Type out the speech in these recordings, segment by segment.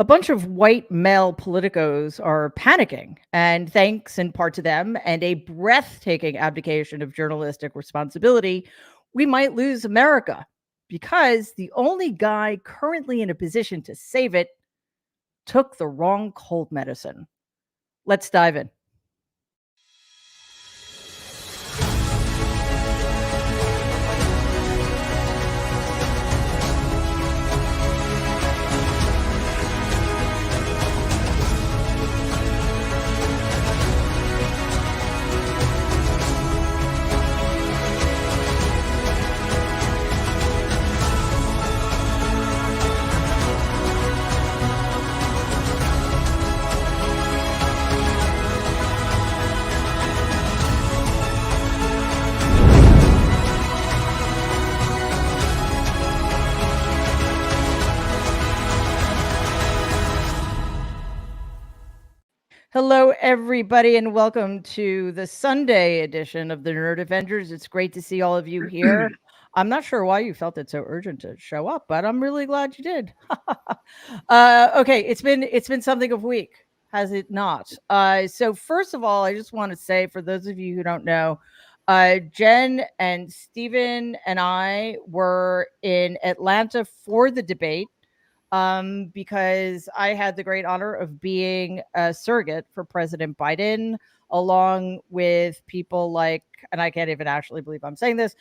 A bunch of white male politicos are panicking, and thanks in part to them and a breathtaking abdication of journalistic responsibility, we might lose America because the only guy currently in a position to save it took the wrong cold medicine. Let's dive in. Hello, everybody, and welcome to the Sunday edition of the Nerd Avengers. It's great to see all of you here. I'm not sure why you felt it so urgent to show up, but I'm really glad you did. Okay, it's been something of a week, has it not? So first of all, I just want to say, for those of you who don't know, Jen and Steven and I were in Atlanta for the debate. Because I had the great honor of being a surrogate for President Biden, along with people like, and I can't even actually believe I'm saying this,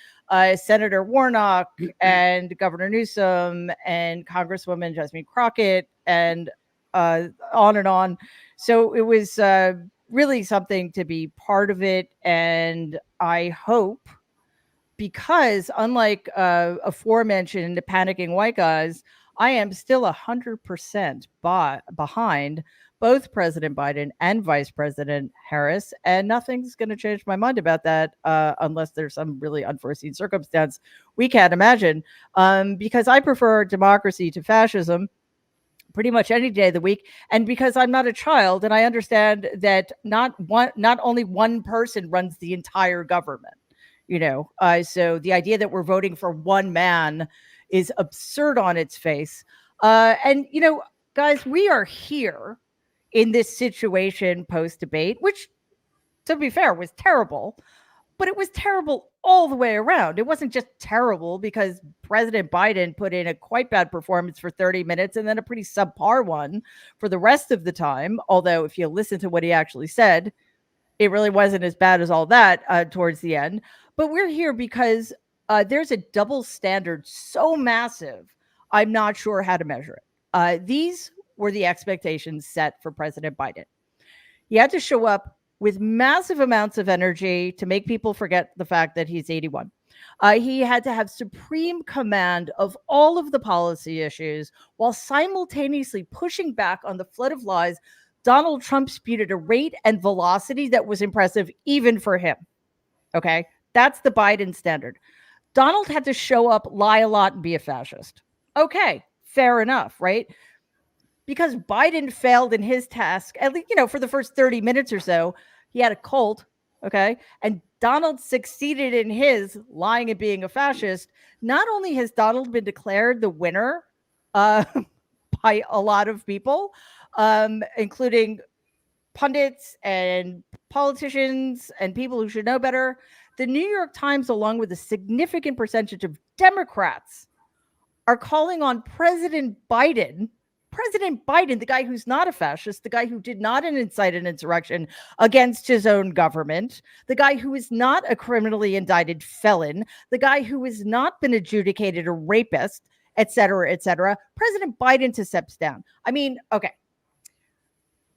Senator Warnock and Governor Newsom and Congresswoman Jasmine Crockett and on and on. So it was really something to be part of it. And I hope, because unlike aforementioned panicking white guys, I am still 100% behind both President Biden and Vice President Harris, and nothing's going to change my mind about that unless there's some really unforeseen circumstance we can't imagine, because I prefer democracy to fascism pretty much any day of the week, and because I'm not a child and I understand that not only one person runs the entire government. So the idea that we're voting for one man is absurd on its face. And guys, we are here in this situation post-debate, which, to be fair, was terrible, but it was terrible all the way around. It wasn't just terrible because President Biden put in a quite bad performance for 30 minutes and then a pretty subpar one for the rest of the time. Although if you listen to what he actually said, it really wasn't as bad as all that towards the end. But we're here because there's a double standard so massive, I'm not sure how to measure it. These were the expectations set for President Biden. He had to show up with massive amounts of energy to make people forget the fact that he's 81. He had to have supreme command of all of the policy issues while simultaneously pushing back on the flood of lies Donald Trump spewed at a rate and velocity that was impressive even for him. Okay, that's the Biden standard. Donald had to show up, lie a lot, and be a fascist. Okay, fair enough, right? Because Biden failed in his task, at least, for the first 30 minutes or so, he had a cold, okay? And Donald succeeded in his lying and being a fascist. Not only has Donald been declared the winner by a lot of people, including pundits and politicians and people who should know better, the New York Times, along with a significant percentage of Democrats, are calling on President Biden, the guy who's not a fascist, the guy who did not incite an insurrection against his own government, the guy who is not a criminally indicted felon, the guy who has not been adjudicated a rapist, et cetera, President Biden to step down. I mean, okay.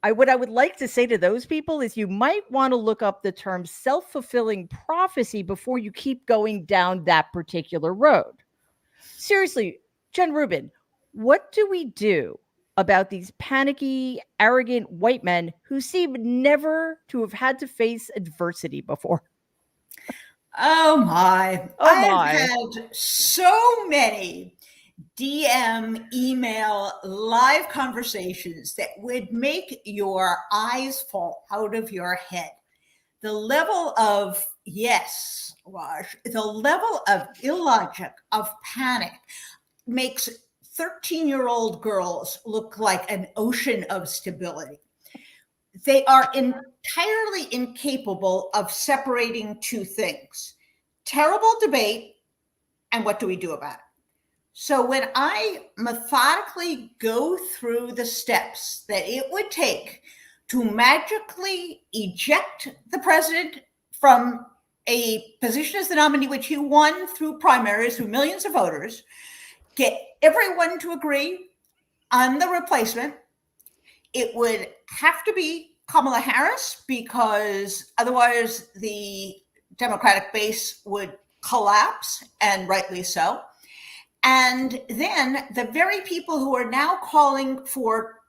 What I would like to say to those people is you might want to look up the term self-fulfilling prophecy before you keep going down that particular road. Seriously, Jen Rubin, what do we do about these panicky, arrogant white men who seem never to have had to face adversity before? Oh my. I've had so many DM, email, live conversations that would make your eyes fall out of your head. The level of, the level of illogic, of panic makes 13-year-old girls look like an ocean of stability. They are entirely incapable of separating two things: terrible debate and what do we do about it. So when I methodically go through the steps that it would take to magically eject the president from a position as the nominee, which he won through primaries, through millions of voters, get everyone to agree on the replacement, it would have to be Kamala Harris, because otherwise the Democratic base would collapse, and rightly so. And then the very people who are now calling for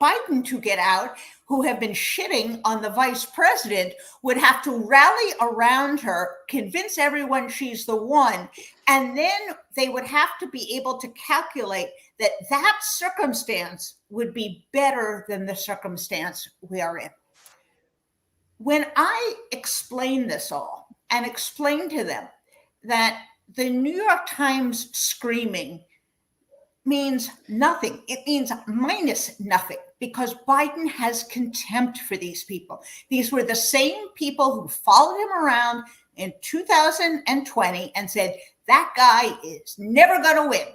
Biden to get out, who have been shitting on the vice president, would have to rally around her, convince everyone she's the one, and then they would have to be able to calculate that that circumstance would be better than the circumstance we are in. When I explain this all and explain to them that the New York Times screaming means nothing, it means minus nothing, because Biden has contempt for these people. These were the same people who followed him around in 2020 and said, that guy is never going to win.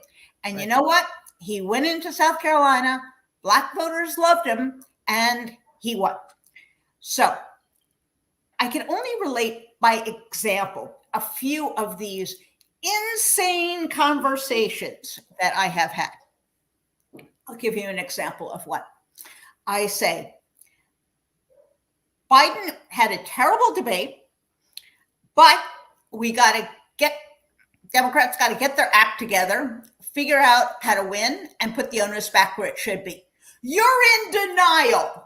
And you know what? He went into South Carolina, Black voters loved him, and he won. So I can only relate by example a few of these insane conversations that I have had. I'll give you an example of one. I say, Biden had a terrible debate, but Democrats got to get their act together, figure out how to win, and put the onus back where it should be. You're in denial.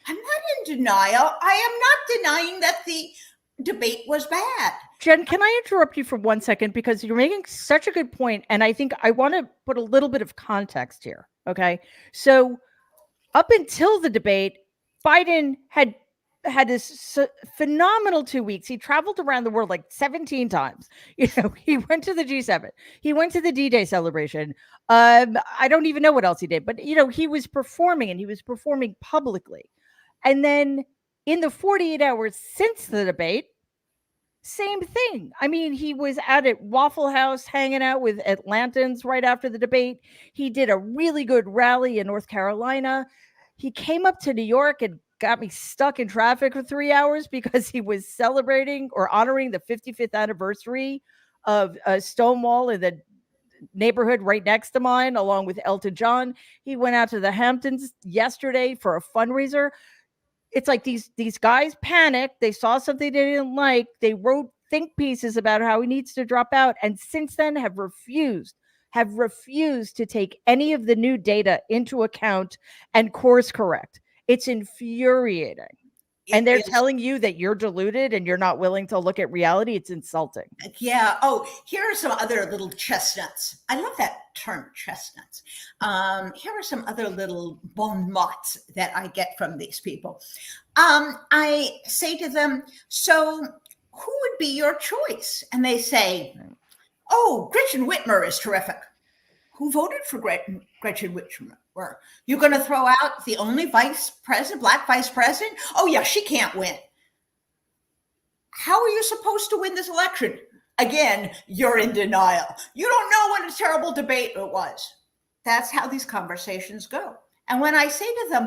I'm not in denial. I am not denying that the debate was bad. Jen, can I interrupt you for 1 second? Because you're making such a good point. And I think I want to put a little bit of context here. Okay. So up until the debate, Biden had this phenomenal 2 weeks. He traveled around the world like 17 times. You know, he went to the G7. He went to the D-Day celebration. I don't even know what else he did, but, you know, he was performing, and he was performing publicly. And then in the 48 hours since the debate, same thing. I mean, he was out at Waffle House hanging out with Atlantans right after the debate. He did a really good rally in North Carolina. He came up to New York and got me stuck in traffic for 3 hours because he was celebrating or honoring the 55th anniversary of Stonewall in the neighborhood right next to mine, along with Elton John. He went out to the Hamptons yesterday for a fundraiser. It's like these guys panicked. They saw something they didn't like. They wrote think pieces about how he needs to drop out. And since then have refused to take any of the new data into account and course correct. It's infuriating. And they're telling you that you're deluded and you're not willing to look at reality. It's insulting. Yeah. Oh, here are some other little chestnuts. I love that term, chestnuts. Here are some other little bon mots that I get from these people. I say to them, so who would be your choice? And they say, oh, Gretchen Whitmer is terrific. Who voted for Gretchen Whitmer? You're going to throw out the only vice president, Black vice president? Oh, yeah, she can't win. How are you supposed to win this election? Again, you're in denial. You don't know what a terrible debate it was. That's how these conversations go. And when I say to them,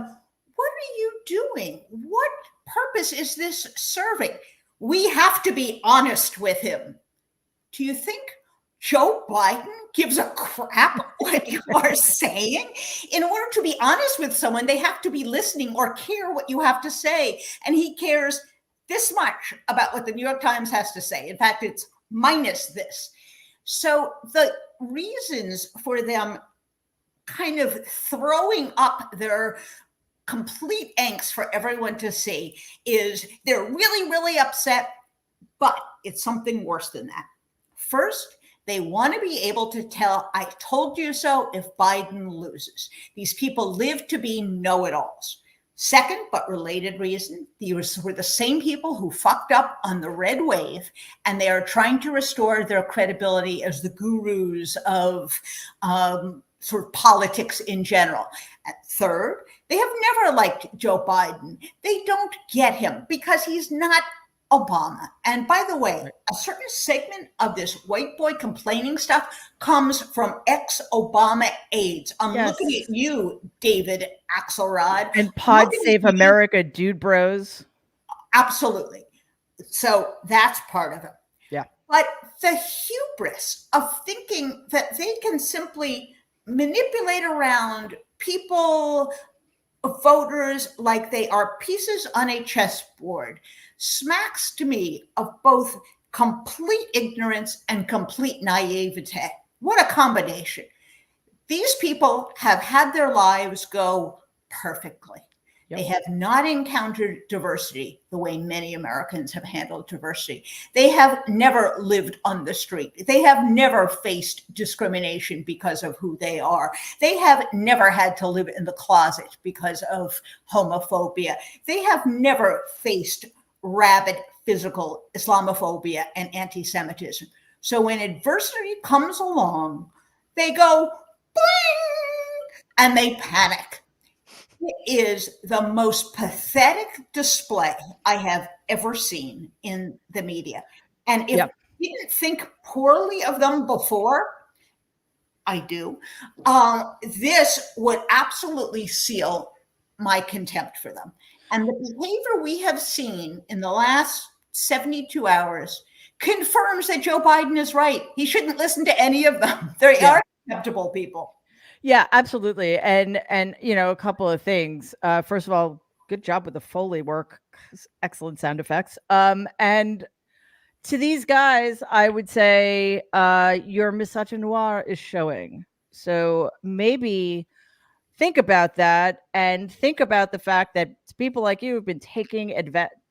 what are you doing? What purpose is this serving? We have to be honest with him. Do you think Joe Biden gives a crap what you are saying? In order to be honest with someone, they have to be listening or care what you have to say. And he cares this much about what the New York Times has to say. In fact, it's minus this. So the reasons for them kind of throwing up their complete angst for everyone to see is they're really, really upset, but it's something worse than that. First, they want to be able to tell, I told you so, if Biden loses. These people live to be know-it-alls. Second, but related reason, these were the same people who fucked up on the red wave, and they are trying to restore their credibility as the gurus of sort of politics in general. And third, they have never liked Joe Biden. They don't get him because he's not Obama. And by the way, a certain segment of this white boy complaining stuff comes from ex-Obama aides. I'm looking at you, David Axelrod. And Pod Save America dude bros. Absolutely. So that's part of it. Yeah. But the hubris of thinking that they can simply manipulate around people, voters, like they are pieces on a chessboard smacks to me of both complete ignorance and complete naivete. What a combination. These people have had their lives go perfectly. Yep. They have not encountered diversity the way many Americans have handled diversity. They have never lived on the street. They have never faced discrimination because of who they are. They have never had to live in the closet because of homophobia. They have never faced rabid physical Islamophobia and anti-Semitism. So when adversity comes along, they go, bling, and they panic. It is the most pathetic display I have ever seen in the media. And if you didn't think poorly of them before, I do, this would absolutely seal my contempt for them. And the behavior we have seen in the last 72 hours confirms that Joe Biden is right. He shouldn't listen to any of them. They are acceptable people. Yeah, absolutely. And you know, a couple of things. First of all, good job with the Foley work. Excellent sound effects. And to these guys, I would say your misogynoir is showing. So maybe think about that and think about the fact that people like you have been taking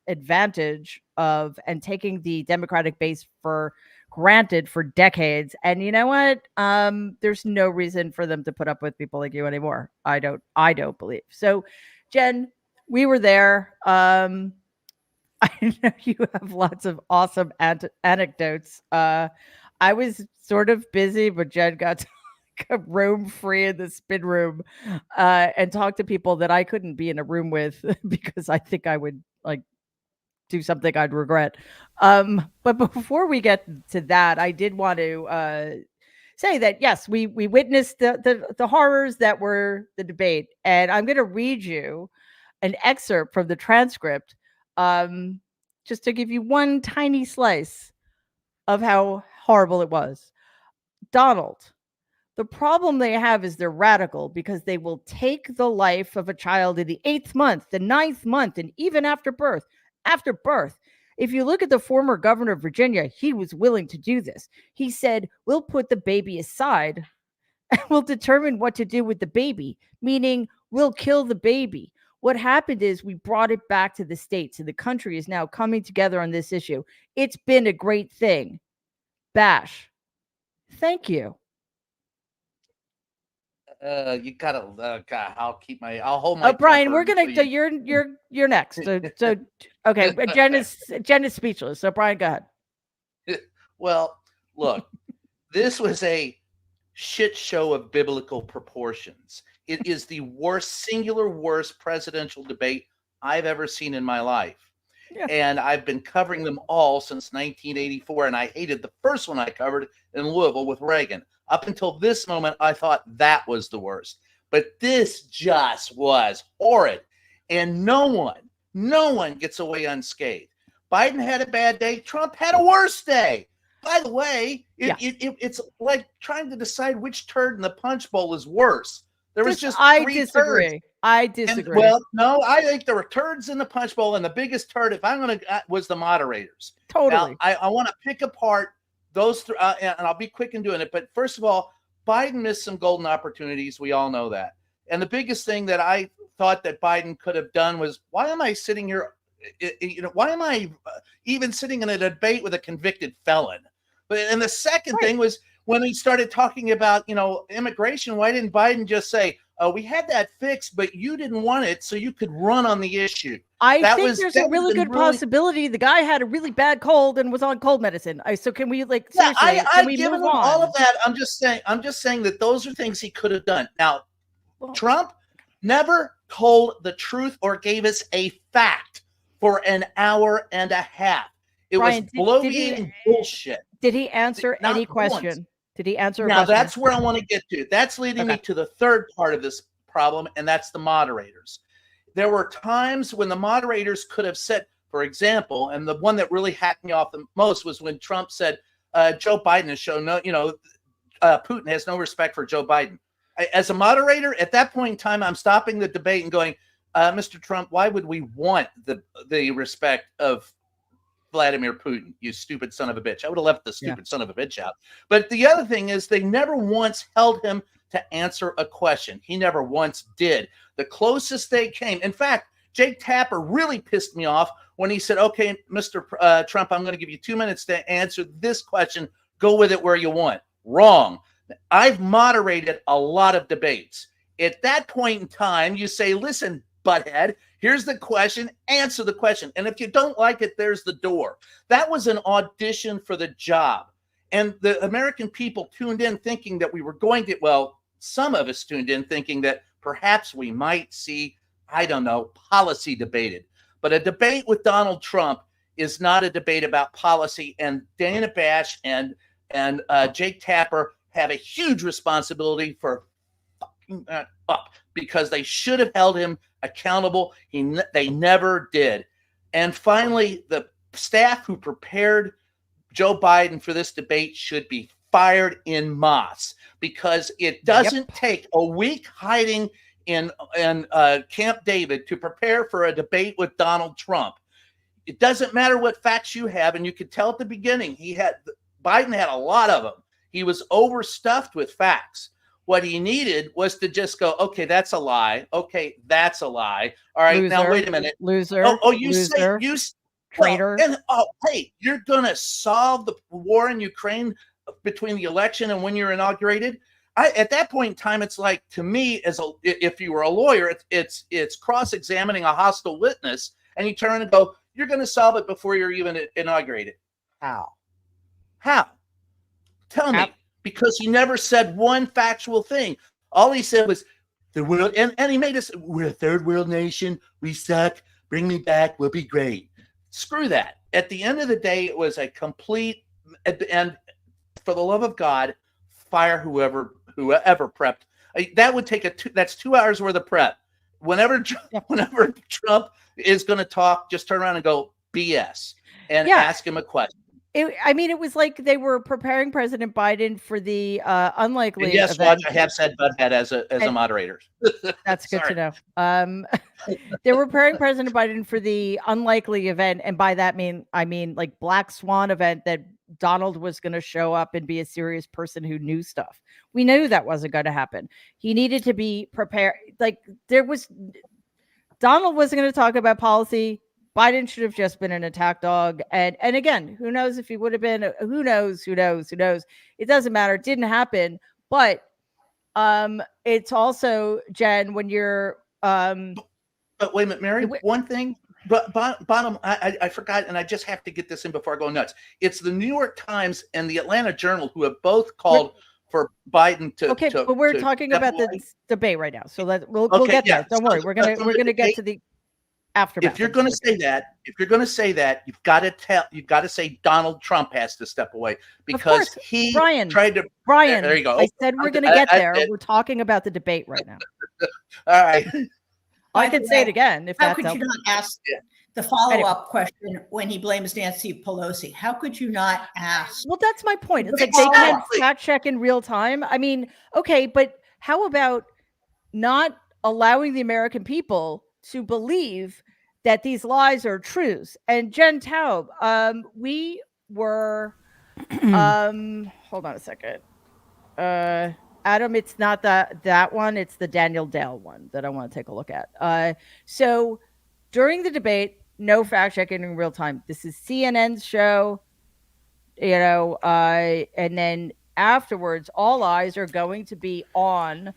advantage of and taking the Democratic base for granted for decades. And you know what? There's no reason for them to put up with people like you anymore. I don't believe. So, Jen, we were there. I know you have lots of awesome anecdotes. I was sort of busy, but Jen got to roam free in the spin room and talk to people that I couldn't be in a room with because I think I would like do something I'd regret. But before we get to that, I did want to say that yes, we witnessed the horrors that were the debate, and I'm going to read you an excerpt from the transcript, just to give you one tiny slice of how horrible it was. Donald, the problem they have is they're radical because they will take the life of a child in the 8th month, the 9th month, and even after birth. After birth, if you look at the former governor of Virginia, he was willing to do this. He said, we'll put the baby aside and we'll determine what to do with the baby, meaning we'll kill the baby. What happened is we brought it back to the states, and the country is now coming together on this issue. It's been a great thing. Bash. Thank you. You gotta. I'll hold my. Brian, we're gonna. So you're next. So okay. Jen is speechless. So Brian, go ahead. Well, look, this was a shit show of biblical proportions. It is the singular worst presidential debate I've ever seen in my life. Yeah. And I've been covering them all since 1984, and I hated the first one I covered in Louisville with Reagan. Up until this moment, I thought that was the worst. But this just was horrid. And no one gets away unscathed. Biden had a bad day. Trump had a worse day. By the way, it's like trying to decide which turd in the punch bowl is worse. There was just I disagree. And, well, no, I think there were turds in the punch bowl, and the biggest turd, if I'm going to, was the moderators. Totally. Now, I want to pick apart those three, and I'll be quick in doing it. But first of all, Biden missed some golden opportunities. We all know that. And the biggest thing that I thought that Biden could have done was, why am I sitting here? Why am I even sitting in a debate with a convicted felon? And the second thing was when he started talking about, immigration, why didn't Biden just say, we had that fixed, but you didn't want it, so you could run on the issue. I think there's a really good possibility the guy had a really bad cold and was on cold medicine. So can we seriously? I've given him all of that. I'm just saying that those are things he could have done. Now, Trump never told the truth or gave us a fact for an hour and a half. It was bloviating bullshit. Did he answer any question? Did he answer a question? Now, that's where I want to get to. That's leading me to the third part of this problem, and that's the moderators. There were times when the moderators could have said, for example, and the one that really hacked me off the most was when Trump said, Joe Biden has shown Putin has no respect for Joe Biden. As a moderator, at that point in time, I'm stopping the debate and going, Mr. Trump, why would we want the respect of Vladimir Putin, you stupid son of a bitch? I would have left the stupid son of a bitch out. But the other thing is they never once held him to answer a question. He never once did. The closest they came. In fact, Jake Tapper really pissed me off when he said, okay, Mr. Trump, I'm going to give you 2 minutes to answer this question. Go with it where you want. Wrong. I've moderated a lot of debates. At that point in time, you say, listen, butthead, here's the question, answer the question. And if you don't like it, there's the door. That was an audition for the job. And the American people tuned in thinking that we were going to, well, some of us tuned in thinking that perhaps we might see, I don't know, policy debated. But a debate with Donald Trump is not a debate about policy. And Dana Bash and Jake Tapper have a huge responsibility for fucking that up because they should have held him accountable. They never did. And finally, the staff who prepared Joe Biden for this debate should be fired en masse because it doesn't take a week hiding in Camp David to prepare for a debate with Donald Trump. It doesn't matter what facts you have, and you could tell at the beginning Biden had a lot of them. He was overstuffed with facts. What he needed was to just go, okay, that's a lie. Okay, that's a lie. All right, loser, now wait a minute. Loser. Traitor. Hey, you're gonna solve the war in Ukraine between the election and when you're inaugurated. At that point in time, it's like, to me, if you were a lawyer, it's cross-examining a hostile witness, and you turn and go, you're going to solve it before you're even inaugurated. How? Tell me. Because he never said one factual thing. All he said was the world, and he made us, we're a third world nation. We suck. Bring me back. We'll be great. Screw that. At the end of the day, it was a complete, and for the love of God, fire whoever prepped. That would take that's 2 hours worth of prep. Whenever Trump is going to talk, just turn around and go BS and ask him a question. It was like they were preparing President Biden for the unlikely. And yes, event. I have said butthead as a moderator. That's good to know. They were preparing President Biden for the unlikely event, and by that I mean like Black Swan event that Donald was going to show up and be a serious person who knew stuff. We knew that wasn't going to happen. He needed to be prepared. Like Donald wasn't going to talk about policy. Biden should have just been an attack dog. And again, who knows if he would have been, who knows? It doesn't matter. It didn't happen. But it's also, Jen, when you're but wait a minute, Mary, one thing. But bottom, I forgot, and I just have to get this in before I go nuts. It's the New York Times and the Atlanta Journal who have both called for Biden to. Okay, but we're talking about the debate right now, so we'll get there. Don't worry, we're gonna get to the aftermath. If you're going to say that, you've got to say Donald Trump has to step away because he tried to. Brian, there you go. I said we're going to get there. We're talking about the debate right now. All right. I can say it again if that's helpful. How could you not ask the follow-up question when he blames Nancy Pelosi? How could you not ask? Well, that's my point. It's like they can't fact check in real time. I mean, okay, but how about not allowing the American people to believe that these lies are truths? And Jen Taub, we were hold on a second. Adam, it's not that one. It's the Daniel Dale one that I want to take a look at. So during the debate, no fact checking in real time. This is CNN's show, and then afterwards, all eyes are going to be on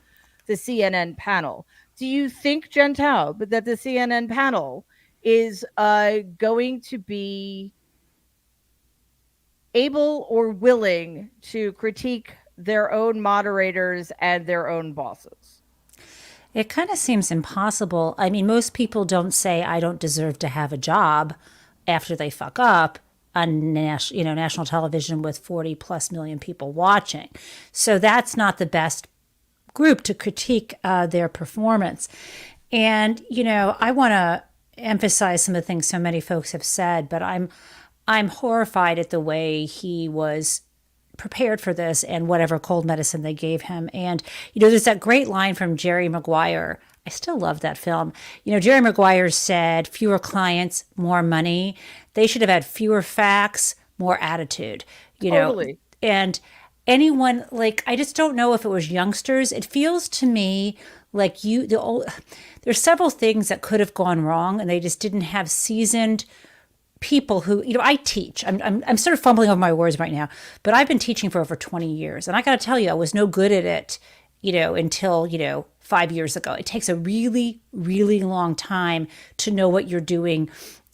the CNN panel. Do you think, Jen Taub, that the CNN panel is going to be able or willing to critique their own moderators and their own bosses? It kind of seems impossible. I mean, most people don't say, I don't deserve to have a job after they fuck up on national television with 40 plus million people watching. So that's not the best group to critique their performance. And, I want to emphasize some of the things so many folks have said, but I'm horrified at the way he was prepared for this and whatever cold medicine they gave him. And, there's that great line from Jerry Maguire. I still love that film. Jerry Maguire said, fewer clients, more money. They should have had fewer facts, more attitude, Totally. And anyone, I just don't know if it was youngsters. It feels to me like there's several things that could have gone wrong and they just didn't have seasoned people who, I teach. I'm sort of fumbling over my words right now, but I've been teaching for over 20 years. And I got to tell you, I was no good at it, until, 5 years ago. It takes a really, really long time to know what you're doing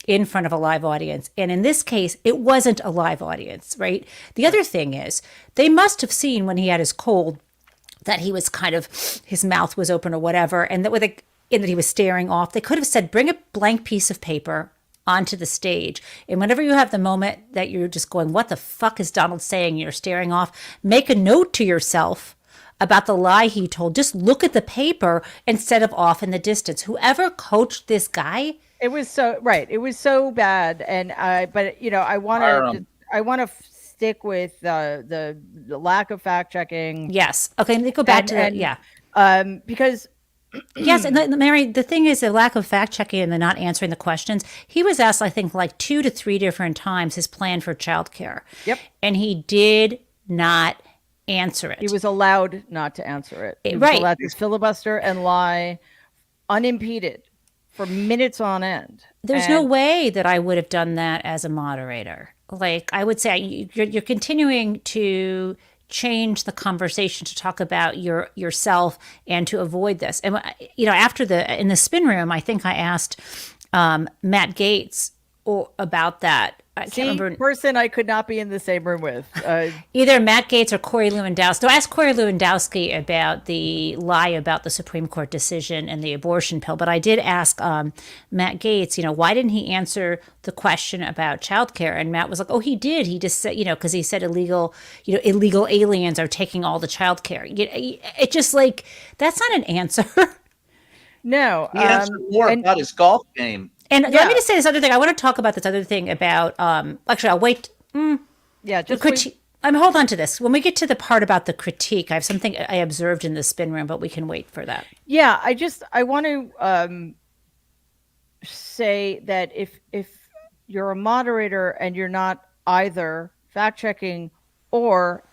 in front of a live audience. And in this case, it wasn't a live audience, right? The other thing is they must have seen when he had his cold that he was his mouth was open or whatever. And that he was staring off. They could have said, bring a blank piece of paper onto the stage. And whenever you have the moment that you're just going, what the fuck is Donald saying? You're staring off. Make a note to yourself about the lie he told. Just look at the paper instead of off in the distance. Whoever coached this guy. It was so right. It was so bad. And but I want to stick with the lack of fact checking. Yes. Okay. Let me go back to that. Yeah. Because yes, and Mary, the thing is the lack of fact checking and the not answering the questions. He was asked, I think, 2 to 3 different times his plan for childcare. Yep. And he did not answer it. He was allowed not to answer it. He was right. allowed to filibuster and lie unimpeded for minutes on end. There's no way that I would have done that as a moderator. I would say you're continuing to change the conversation to talk about yourself and to avoid this. And after in the spin room, I think I asked Matt Gaetz about that. I can't remember. Person I could not be in the same room with. Either Matt Gaetz or Corey Lewandowski. No, I asked Corey Lewandowski about the lie about the Supreme Court decision and the abortion pill. But I did ask Matt Gaetz, why didn't he answer the question about childcare? And Matt was like, oh, he did. He just said, because he said illegal aliens are taking all the childcare. It just that's not an answer. No. He answered more about his golf game. And let me just say this other thing. I want to talk about this other thing about, actually, I'll wait. Yeah, just hold on to this. When we get to the part about the critique, I have something I observed in the spin room, but we can wait for that. Yeah, I want to say that if you're a moderator and you're not either fact checking or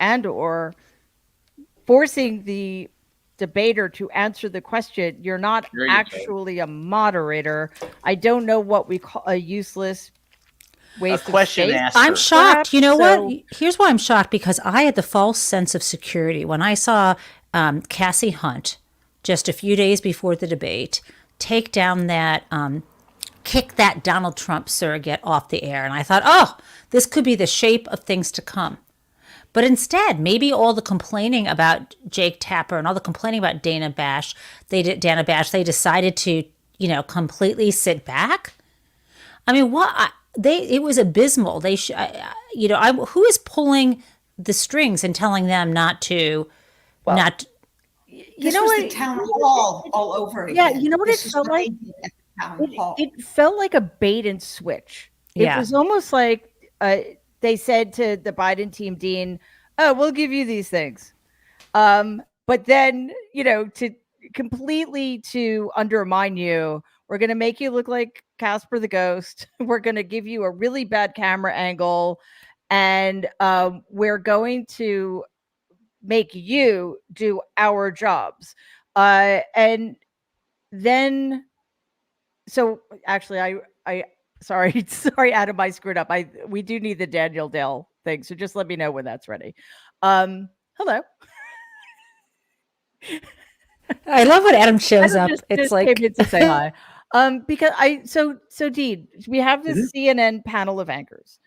forcing the debater to answer the question, you're not actually a moderator. I don't know what we call a useless waste a question of space. asker. I'm shocked. Perhaps. You know what? Here's why I'm shocked, because I had the false sense of security when I saw Cassie Hunt just a few days before the debate take down that kick that Donald Trump surrogate off the air, and I thought, oh, this could be the shape of things to come. But instead, maybe all the complaining about Jake Tapper and all the complaining about Dana Bash, they decided to, completely sit back. I mean, it was abysmal. They who is pulling the strings and telling them not to, This was the town hall all over again. Yeah, you know what it felt like? It felt like a bait and switch. It was almost like they said to the Biden team, Dean, oh, we'll give you these things. But then, to completely to undermine you, we're going to make you look like Casper the Ghost. We're going to give you a really bad camera angle. And we're going to make you do our jobs. And then, so actually, Sorry, Adam, I screwed up. We do need the Daniel Dale thing, so just let me know when that's ready. Hello. I love when Adam shows up. Just came in to say hi. Because so Dean, we have this CNN panel of anchors.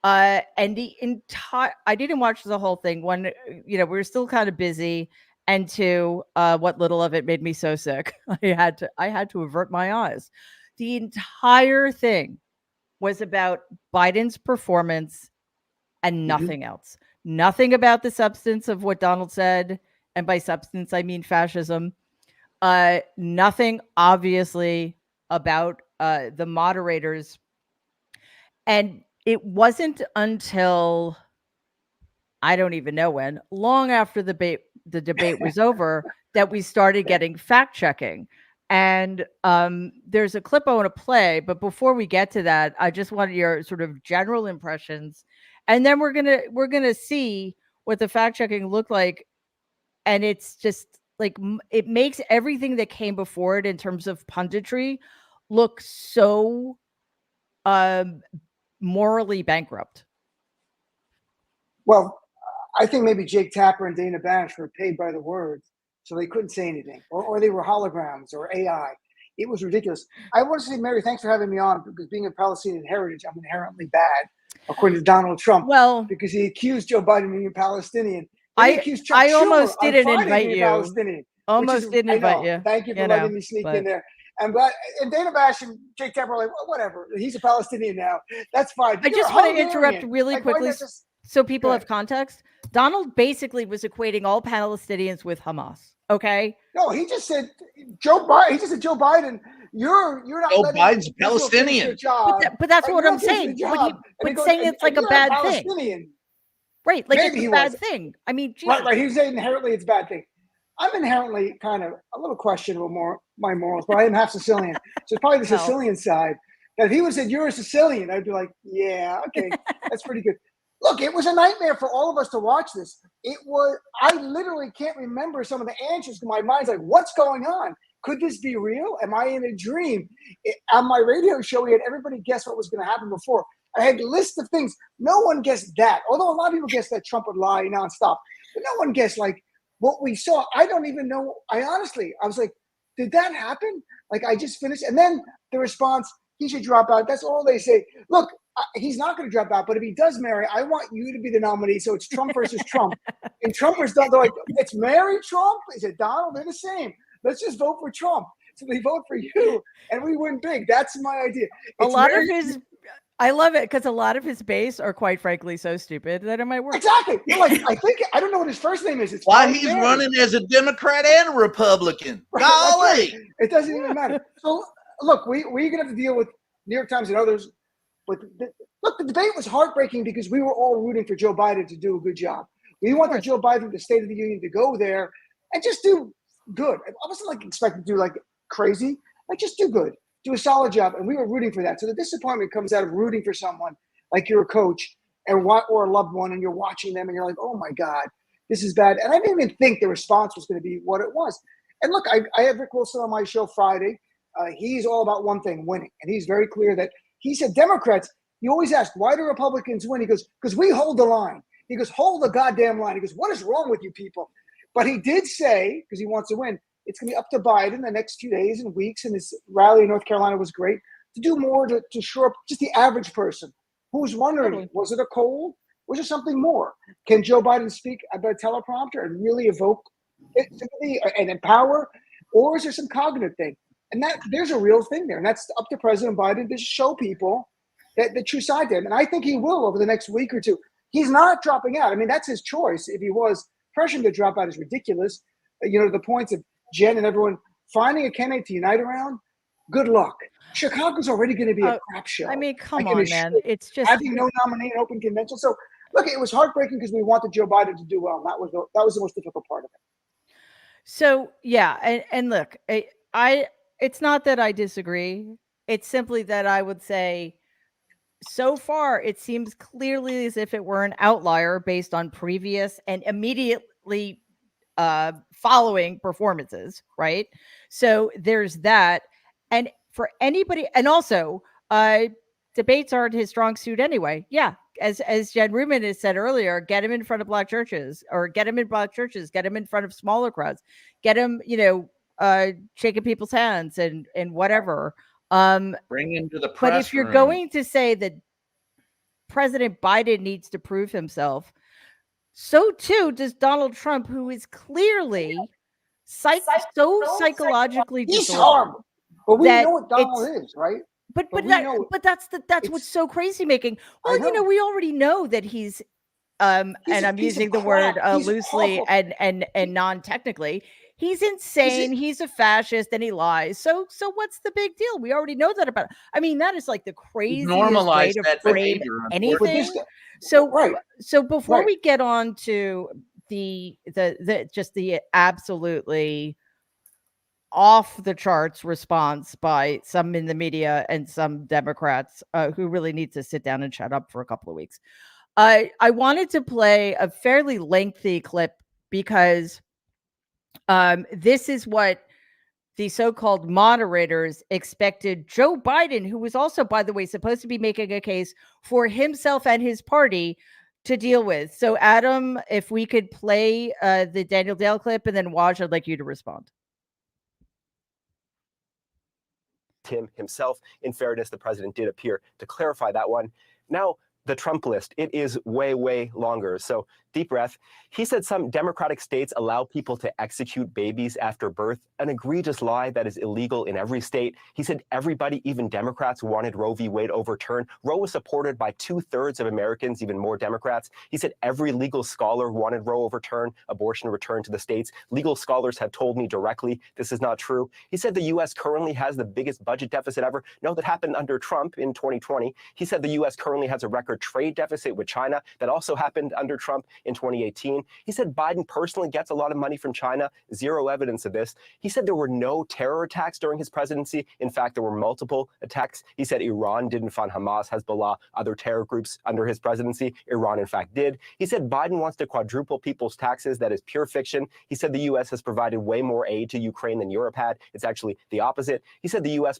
And the entire, I didn't watch the whole thing. One, we were still kind of busy, and two, what little of it made me so sick. I had to avert my eyes. The entire thing was about Biden's performance and nothing else. Nothing about the substance of what Donald said, and by substance I mean fascism. Nothing, obviously, about the moderators. And it wasn't until I don't even know when, long after the debate was over, that we started getting fact checking. And there's a clip I want to play, but before we get to that, I just wanted your sort of general impressions, and then we're gonna see what the fact checking looked like. And it's just like it makes everything that came before it in terms of punditry look so morally bankrupt. Well, I think maybe Jake Tapper and Dana Bash were paid by the word, so they couldn't say anything, or they were holograms or AI. It was ridiculous. I want to say, Mary, thanks for having me on, because being a Palestinian heritage, I'm inherently bad, according to Donald Trump. Well, because he accused Joe Biden of being Palestinian. I almost didn't invite you. Almost didn't invite you. Thank you for letting me sneak in there. And Dana Bash and Jake Tapper are like, well, whatever. He's a Palestinian now. That's fine. I just want to interrupt really quickly so people have context. Donald basically was equating all Palestinians with Hamas. Okay. No, he just said Joe Biden. He just said Joe Biden. You're not. Joe Biden's Palestinian. But that's what I'm saying. But saying it's like a bad thing. Right, like maybe it's a bad thing. I mean, right. He's saying inherently it's a bad thing. I'm inherently kind of a little questionable my morals, but I am half Sicilian, so it's probably the Sicilian side. That if he would have said you're a Sicilian, I'd be like, yeah, okay, that's pretty good. Look, it was a nightmare for all of us to watch this. I literally can't remember some of the answers. My mind's like, what's going on? Could this be real? Am I in a dream? On my radio show, we had everybody guess what was going to happen before. I had a list of things. No one guessed that. Although a lot of people guessed that Trump would lie nonstop. But no one guessed like what we saw. I don't even know. I was like, did that happen? Like I just finished. And then the response, he should drop out. That's all they say. Look, he's not going to drop out. But if he does, Mary, I want you to be the nominee. So it's Trump versus Trump. And Trumpers, they're like, it's Mary Trump? Is it Donald? They're the same. Let's just vote for Trump. So they vote for you. And we win big. That's my idea. I love it because a lot of his base are quite frankly so stupid that it might work. Exactly. You're like, I don't know what his first name is. It's why he's running as a Democrat and a Republican. Right. Golly. It doesn't even matter. So look, we're gonna have to deal with New York Times and others. But look, the debate was heartbreaking because we were all rooting for Joe Biden to do a good job. We wanted Joe Biden, the State of the Union, to go there and just do good. I wasn't like expecting to do like crazy, like just do good. Do a solid job, and we were rooting for that. So the disappointment comes out of rooting for someone like you're a coach or a loved one, and you're watching them, and you're like, oh my God, this is bad. And I didn't even think the response was going to be what it was. And look, I had Rick Wilson on my show Friday. He's all about one thing, winning. And he's very clear that he said Democrats, you always ask, why do Republicans win? He goes, because we hold the line. He goes, hold the goddamn line. He goes, what is wrong with you people? But he did say, because he wants to win, it's going to be up to Biden the next few days and weeks, and his rally in North Carolina was great, to do more to shore up just the average person who's wondering, was it a cold? Was it something more? Can Joe Biden speak about a teleprompter and really evoke sympathy and empower? Or is there some cognitive thing? And that there's a real thing there. And that's up to President Biden to show people that the true side to him. And I think he will over the next week or two. He's not dropping out. I mean, that's his choice. If he was, pressuring to drop out is ridiculous. The points of Jen and everyone finding a candidate to unite around, good luck. Chicago's already going to be a crap show. I mean, come on, man. It's just having no nominee in open convention. So look, it was heartbreaking because we wanted Joe Biden to do well. And that was the most difficult part of it. So yeah, and look, it's not that I disagree. It's simply that I would say so far it seems clearly as if it were an outlier based on previous and immediately following performances, right? So there's that. And for anybody, and also debates aren't his strong suit anyway. Yeah, as Jen Rubin has said earlier, get him in front of black churches, or get him in black churches, get him in front of smaller crowds, get him, shaking people's hands and whatever. Bring him to the press But if you're room. going to say that President Biden needs to prove himself, so too does Donald Trump, who is clearly psychologically He's disordered. horrible. But we that know what Donald it's- is, right? But But we that, know but that's what's so crazy making. I Well, know. we already know that he's and He's a I'm piece of using the crap. word He's loosely awful. and non-technically. He's insane. He's a fascist, and he lies. So what's the big deal? We already know that about. I mean, that is like the craziest way Normalize to that frame behavior, anything. But So so before Right. we get on to the just the absolutely off the charts response by some in the media and some Democrats who really need to sit down and shut up for a couple of weeks. I wanted to play a fairly lengthy clip because this is what the so-called moderators expected Joe Biden, who was also, by the way, supposed to be making a case for himself and his party, to deal with. So, Adam, if we could play the Daniel Dale clip, and then Waj, I'd like you to respond. Him himself. In fairness, the president did appear to clarify that one. Now, the Trump list, it is way, way longer. So deep breath. He said some Democratic states allow people to execute babies after birth, an egregious lie that is illegal in every state. He said everybody, even Democrats, wanted Roe v. Wade overturned. Roe was supported by 2/3 of Americans, even more Democrats. He said every legal scholar wanted Roe overturned, abortion returned to the states. Legal scholars have told me directly this is not true. He said the U.S. currently has the biggest budget deficit ever. No, that happened under Trump in 2020. He said the U.S. currently has a record trade deficit with China. That also happened under Trump in 2018. He said Biden personally gets a lot of money from China. Zero evidence of this. He said there were no terror attacks during his presidency. In fact, there were multiple attacks. He said Iran didn't fund Hamas, Hezbollah, other terror groups under his presidency. Iran, in fact, did. He said Biden wants to quadruple people's taxes. That is pure fiction. He said the U.S. has provided way more aid to Ukraine than Europe had. It's actually the opposite. He said the U.S.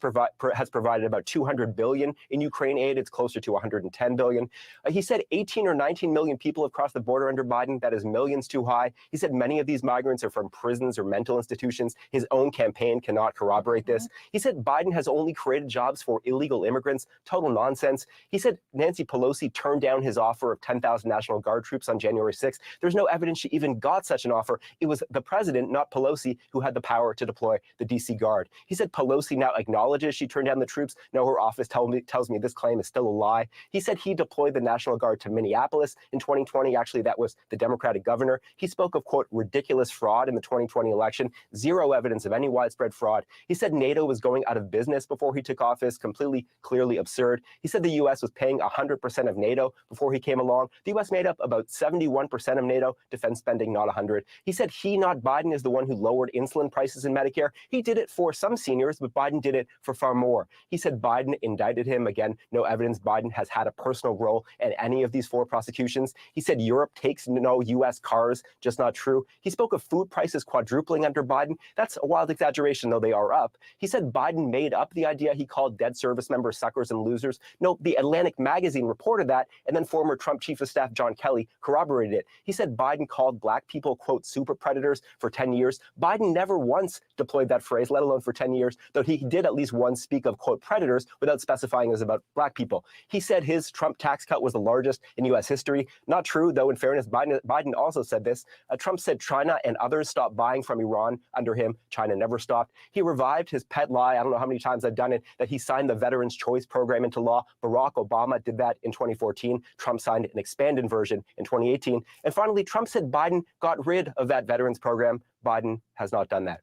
has provided about $200 billion in Ukraine aid. It's closer to $110 billion. He said 18 or 19 million people have crossed the border under Biden. That is millions too high. He said many of these migrants are from prisons or mental institutions. His own campaign cannot corroborate this. He said Biden has only created jobs for illegal immigrants. Total nonsense. He said Nancy Pelosi turned down his offer of 10,000 National Guard troops on January 6th. There's no evidence she even got such an offer. It was the president, not Pelosi, who had the power to deploy the DC Guard. He said Pelosi now acknowledges she turned down the troops. No, her office tells me this claim is still a lie. He said he deployed the National Guard to Minneapolis in 2020. Actually, that was the Democratic governor. He spoke of, quote, ridiculous fraud in the 2020 election. Zero evidence of any widespread fraud. He said NATO was going out of business before he took office. Completely, clearly absurd. He said the U.S. was paying 100% of NATO before he came along. The U.S. made up about 71% of NATO defense spending, not 100. He said he, not Biden, is the one who lowered insulin prices in Medicare. He did it for some seniors, but Biden did it for far more. He said Biden indicted him. Again, no evidence Biden has had a personal role in any of these 4 prosecutions. He said Europe takes no U.S. cars, just not true. He spoke of food prices quadrupling under Biden. That's a wild exaggeration, though they are up. He said Biden made up the idea he called dead service members suckers and losers. No, the Atlantic magazine reported that, and then former Trump chief of staff John Kelly corroborated it. He said Biden called black people, quote, super predators for 10 years. Biden never once deployed that phrase, let alone for 10 years, though he did at least once speak of, quote, predators without specifying it was about black people. He said his Trump tax cut was the largest in U.S. history. Not true, though, in fairness, Biden also said this. Trump said China and others stopped buying from Iran under him. China never stopped. He revived his pet lie. I don't know how many times I've done it, that he signed the Veterans Choice Program into law. Barack Obama did that in 2014. Trump signed an expanded version in 2018. And finally, Trump said Biden got rid of that Veterans Program. Biden has not done that.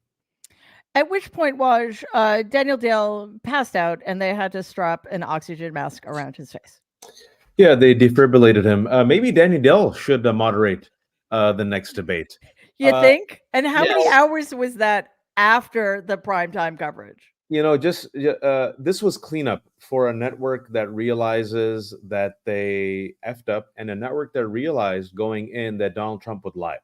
At which point was Daniel Dale passed out and they had to strap an oxygen mask around his face. Yeah, they defibrillated him. Maybe Daniel Dale should moderate the next debate. You think? And how yes. many hours was that after the primetime coverage? You know, just this was cleanup for a network that realizes that they effed up, and a network that realized going in that Donald Trump would lie.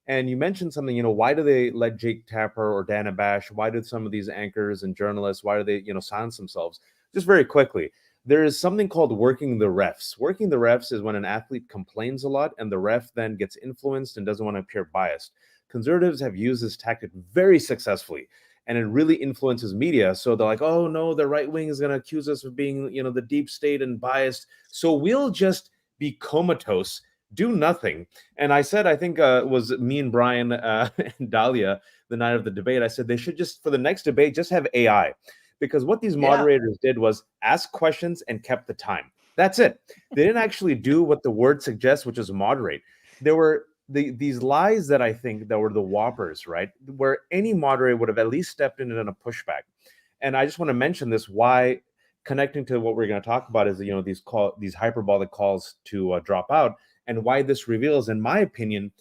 And you mentioned something, you know, why do they let Jake Tapper or Dana Bash? Why did some of these anchors and journalists, why do they, silence themselves? Just very quickly, there is something called working the refs. Working the refs is when an athlete complains a lot and the ref then gets influenced and doesn't want to appear biased. Conservatives have used this tactic very successfully, and it really influences media. So they're like, oh no, the right wing is going to accuse us of being, the deep state and biased. So we'll just be comatose, do nothing. And I said, I think it was me and Brian and Dahlia the night of the debate, I said they should just, for the next debate, just have AI. Because what these moderators did was ask questions and kept the time. That's it. They didn't actually do what the word suggests, which is moderate. There were these lies that I think that were the whoppers, right? Where any moderator would have at least stepped in and a pushback. And I just want to mention this, why, connecting to what we're going to talk about is, these hyperbolic calls to drop out, and why this reveals, in my opinion,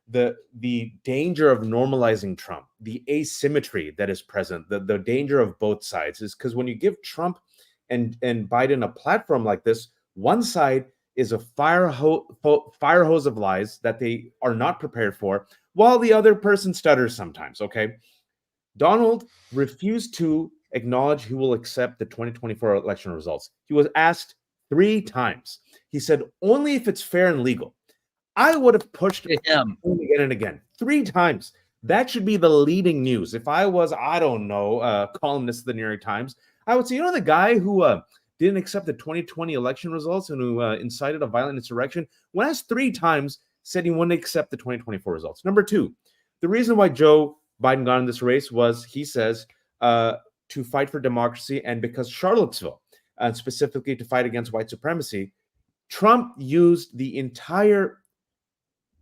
the danger of normalizing Trump, the asymmetry that is present, the danger of both sides is because when you give Trump and Biden a platform like this, one side is a fire hose of lies that they are not prepared for, while the other person stutters sometimes, okay? Donald refused to acknowledge he will accept the 2024 election results. He was asked 3 times. He said, only if it's fair and legal. I would have pushed him again and again, 3 times. That should be the leading news. If I was, I don't know, columnist of the New York Times, I would say, the guy who didn't accept the 2020 election results and who incited a violent insurrection, when asked 3 times, said he wouldn't accept the 2024 results. Number 2, the reason why Joe Biden got in this race was, he says, to fight for democracy, and because Charlottesville, and specifically to fight against white supremacy. Trump used the entire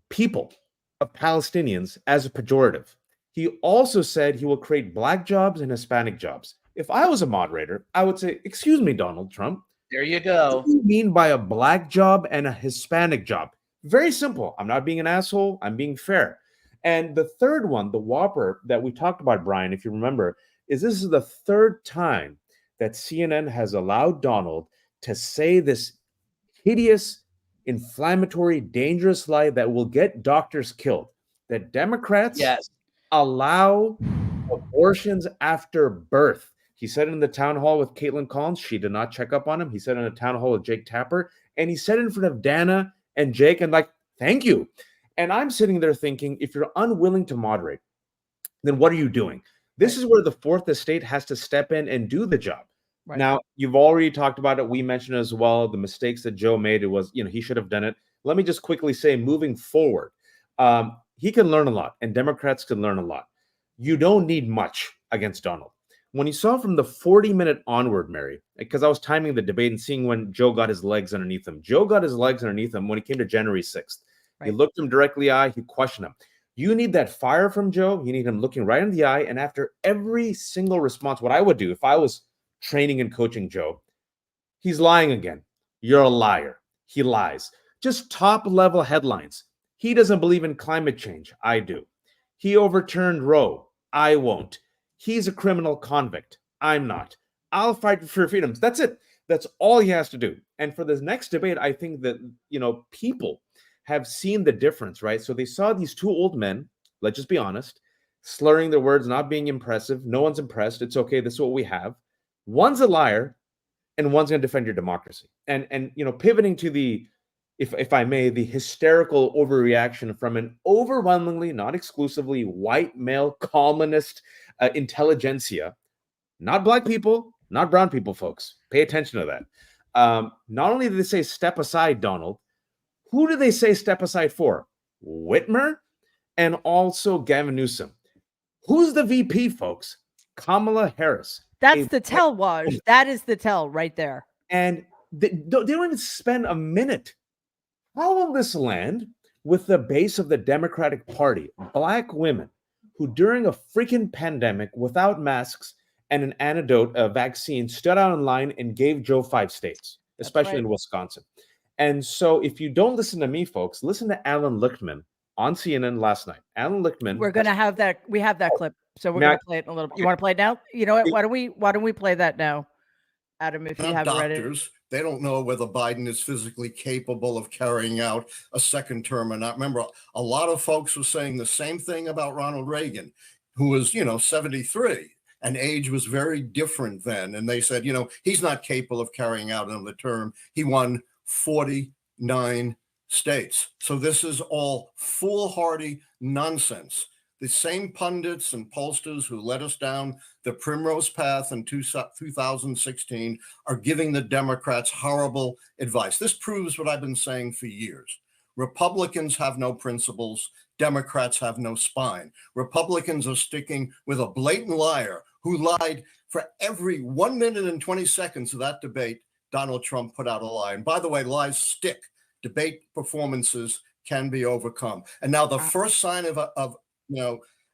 people of Palestinians as a pejorative. He also said he will create black jobs and Hispanic jobs. If I was a moderator, I would say, excuse me, Donald Trump. There you go. What do you mean by a black job and a Hispanic job? Very simple. I'm not being an asshole. I'm being fair. And the third one, the whopper that we talked about, Brian, if you remember, is this is the 3rd time that CNN has allowed Donald to say this hideous, inflammatory, dangerous lie that will get doctors killed. That Democrats allow abortions after birth. He said it in the town hall with Caitlin Collins. She did not check up on him. He said it in a town hall with Jake Tapper. And he said it in front of Dana and Jake, and thank you. And I'm sitting there thinking, if you're unwilling to moderate, then what are you doing? This is where the 4th estate has to step in and do the job. Right. Now, you've already talked about it. We mentioned as well the mistakes that Joe made. It was, he should have done it. Let me just quickly say, moving forward, he can learn a lot, and Democrats can learn a lot. You don't need much against Donald. When you saw from the 40-minute onward, Mary, because I was timing the debate and seeing when Joe got his legs underneath him. Joe got his legs underneath him when he came to January 6th. Right. He looked him directly in the eye. He questioned him. You need that fire from Joe. You need him looking right in the eye. And after every single response, what I would do if I was training and coaching Joe, he's lying again. You're a liar. He lies. Just top-level headlines. He doesn't believe in climate change. I do. He overturned Roe. I won't. He's a criminal convict. I'm not. I'll fight for freedoms. That's it. That's all he has to do. And for this next debate, I think that, people have seen the difference, right? So they saw these 2 old men, let's just be honest, slurring their words, not being impressive. No one's impressed. It's okay. This is what we have. One's a liar and one's going to defend your democracy. And pivoting to the, if I may, the hysterical overreaction from an overwhelmingly, not exclusively, white male columnist intelligentsia, not black people, not brown people, folks. Pay attention to that. Not only did they say, step aside, Donald, who do they say step aside for? Whitmer and also Gavin Newsom. Who's the VP, folks? Kamala Harris. That's the tell, Waj. That is the tell right there. And they don't even spend a minute. How will this land with the base of the Democratic Party? Black women who during a freaking pandemic without masks and an antidote, a vaccine, stood out in line and gave Joe 5 states, especially in Wisconsin. And so if you don't listen to me, folks, listen to Alan Lichtman on CNN last night. Alan Lichtman. We're going to have that. We have that clip. So we're going to play it in a little bit. You want to play it now? You know what? Why don't we play that now? Adam, if you haven't read it. They don't know whether Biden is physically capable of carrying out a second term or not. Remember, a lot of folks were saying the same thing about Ronald Reagan, who was, 73. And age was very different then. And they said, he's not capable of carrying out another term. He won 49 states. So this is all foolhardy nonsense. The same pundits and pollsters who led us down the primrose path in 2016 are giving the Democrats horrible advice. This proves what I've been saying for years. Republicans have no principles. Democrats have no spine. Republicans are sticking with a blatant liar who lied for every 1 minute and 20 seconds of that debate. Donald Trump put out a lie. And by the way, lies stick. Debate performances can be overcome. And now the first sign of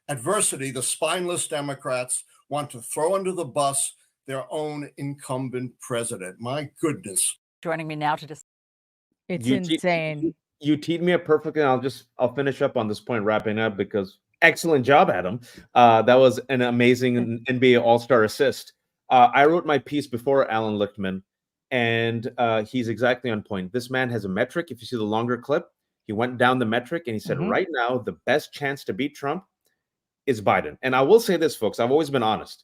adversity, the spineless Democrats want to throw under the bus their own incumbent president. My goodness. Joining me now to discuss. It's insane. You teed me up perfectly. I'll finish up on this point, wrapping up, because excellent job, Adam. That was an amazing NBA All-Star assist. I wrote my piece before Alan Lichtman, and he's exactly on point. This man has a metric. If you see the longer clip, he went down the metric and he said, right now, the best chance to beat Trump is Biden. And I will say this, folks, I've always been honest.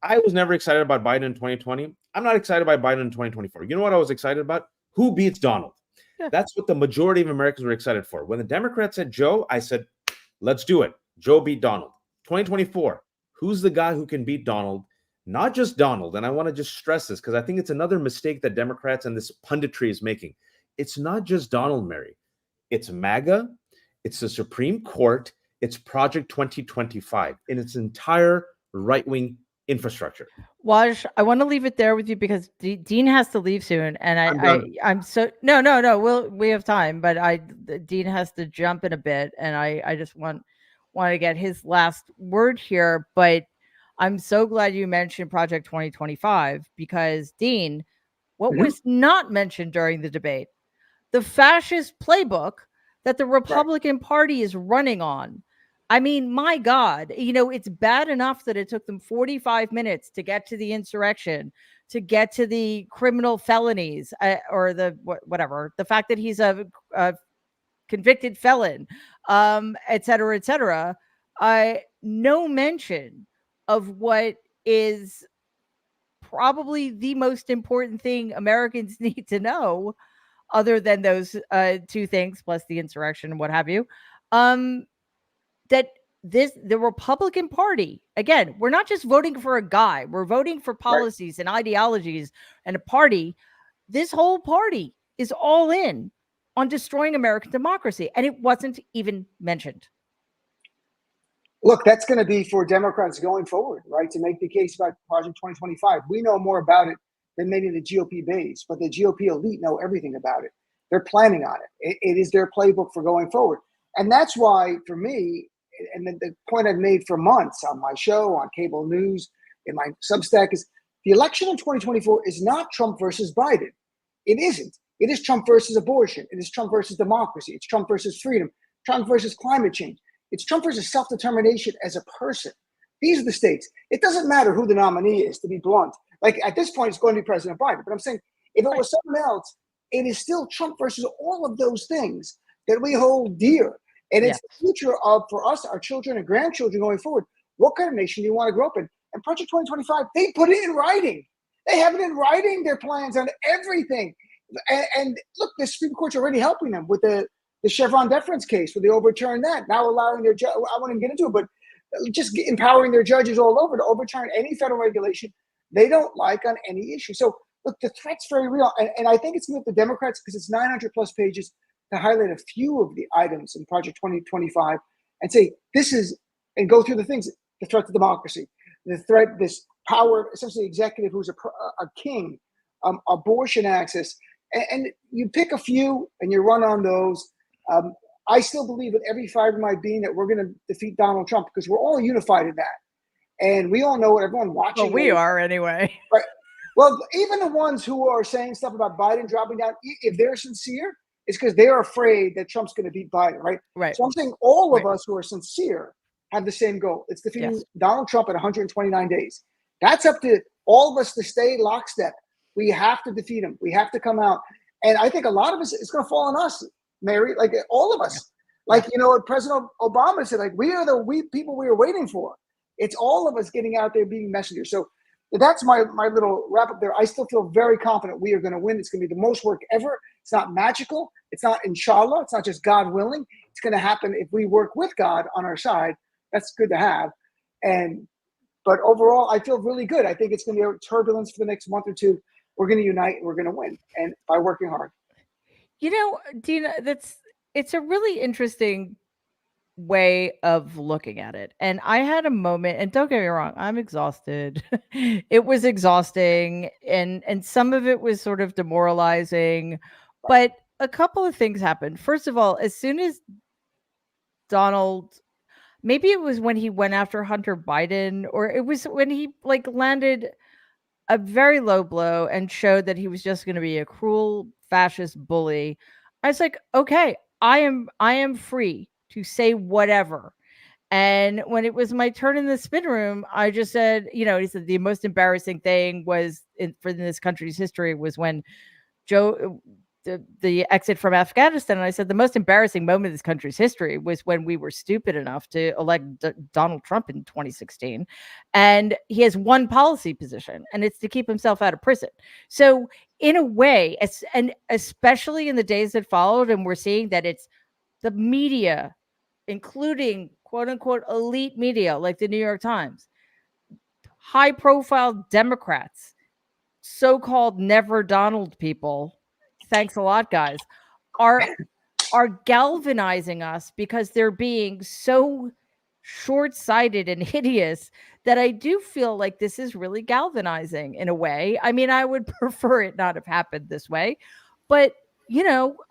I was never excited about Biden in 2020. I'm not excited about Biden in 2024. You know what I was excited about? Who beats Donald? Yeah. That's what the majority of Americans were excited for. When the Democrats said Joe, I said, let's do it. Joe beat Donald. 2024, who's the guy who can beat Donald? Not just Donald. And I want to just stress this because I think it's another mistake that Democrats and this punditry is making. It's not just Donald, Mary. It's MAGA. It's the Supreme Court. It's Project 2025 in its entire right-wing infrastructure. Waj, I want to leave it there with you because Dean has to leave soon, and I'm so no. We have time, but Dean has to jump in a bit, and I just want to get his last word here. But I'm so glad you mentioned Project 2025 because Dean, what was not mentioned during the debate, the fascist playbook that the Republican Party is running on. I mean, my God, it's bad enough that it took them 45 minutes to get to the insurrection, to get to the criminal felonies or the whatever, the fact that he's a convicted felon, et cetera, et cetera. No mention of what is probably the most important thing Americans need to know, other than those two things, plus the insurrection and what have you. That the Republican Party, again, we're not just voting for a guy, we're voting for policies and ideologies and a party. This whole party is all in on destroying American democracy, and it wasn't even mentioned. Look, that's going to be for Democrats going forward, right? To make the case about Project 2025. We know more about it than maybe the GOP base, but the GOP elite know everything about it. They're planning on it. It is their playbook for going forward. And that's why, for me, and the point I've made for months on my show, on cable news, in my Substack, is the election in 2024 is not Trump versus Biden. It isn't. It is Trump versus abortion. It is Trump versus democracy. It's Trump versus freedom. Trump versus climate change. It's Trump versus self-determination as a person. These are the stakes. It doesn't matter who the nominee is, to be blunt. Like, at this point, it's going to be President Biden. But I'm saying, if it was someone else, it is still Trump versus all of those things that we hold dear. And it's the future of, for us, our children and grandchildren going forward. What kind of nation do you want to grow up in? And Project 2025, they put it in writing. They have it in writing, their plans on everything. And look, the Supreme Court's already helping them with the Chevron deference case, where they overturned that. Now allowing their I won't even get into it, but just empowering their judges all over to overturn any federal regulation they don't like on any issue. So look, the threat's very real. And I think it's with the Democrats, because it's 900 plus pages, to highlight a few of the items in Project 2025 and say, this is, and go through the things, the threat to democracy, the threat, this power, essentially executive who's a king, abortion access. And you pick a few and you run on those. I still believe with every fiber of my being that we're going to defeat Donald Trump, because we're all unified in that. And we all know what everyone watching. Well, we are anyway. Right. Well, even the ones who are saying stuff about Biden dropping down, if they're sincere, it's because they're afraid that Trump's going to beat Biden, right? Right. So I'm saying all of us who are sincere have the same goal. It's defeating Donald Trump in 129 days. That's up to all of us to stay lockstep. We have to defeat him. We have to come out. And I think a lot of us, it's going to fall on us, Mary, like all of us. Like, what President Obama said, like, we are the people we were waiting for. It's all of us getting out there being messengers. So that's my little wrap up there. I still feel very confident we are going to win. It's going to be the most work ever. It's not magical. It's not inshallah. It's not just God willing. It's going to happen if we work with God on our side. That's good to have. But overall, I feel really good. I think it's going to be turbulence for the next month or two. We're going to unite and we're going to win, and by working hard. You know, Dina, it's a really interesting way of looking at it. And I had a moment, and don't get me wrong, I'm exhausted. It was exhausting, and some of it was sort of demoralizing, but a couple of things happened. First of all, as soon as Donald, maybe it was when he went after Hunter Biden, or it was when he like landed a very low blow and showed that he was just going to be a cruel fascist bully. I was like, okay, I am free to say whatever. And when it was my turn in the spin room, I just said, he said the most embarrassing thing was for this country's history was when the exit from Afghanistan. And I said the most embarrassing moment in this country's history was when we were stupid enough to elect Donald Trump in 2016. And he has one policy position, and it's to keep himself out of prison. So in a way, and especially in the days that followed, and we're seeing that it's the media, including quote unquote elite media like the New York Times, high profile Democrats, so-called never Donald people, thanks a lot, guys, are galvanizing us because they're being so short-sighted and hideous that I do feel like this is really galvanizing in a way. I mean, I would prefer it not have happened this way, but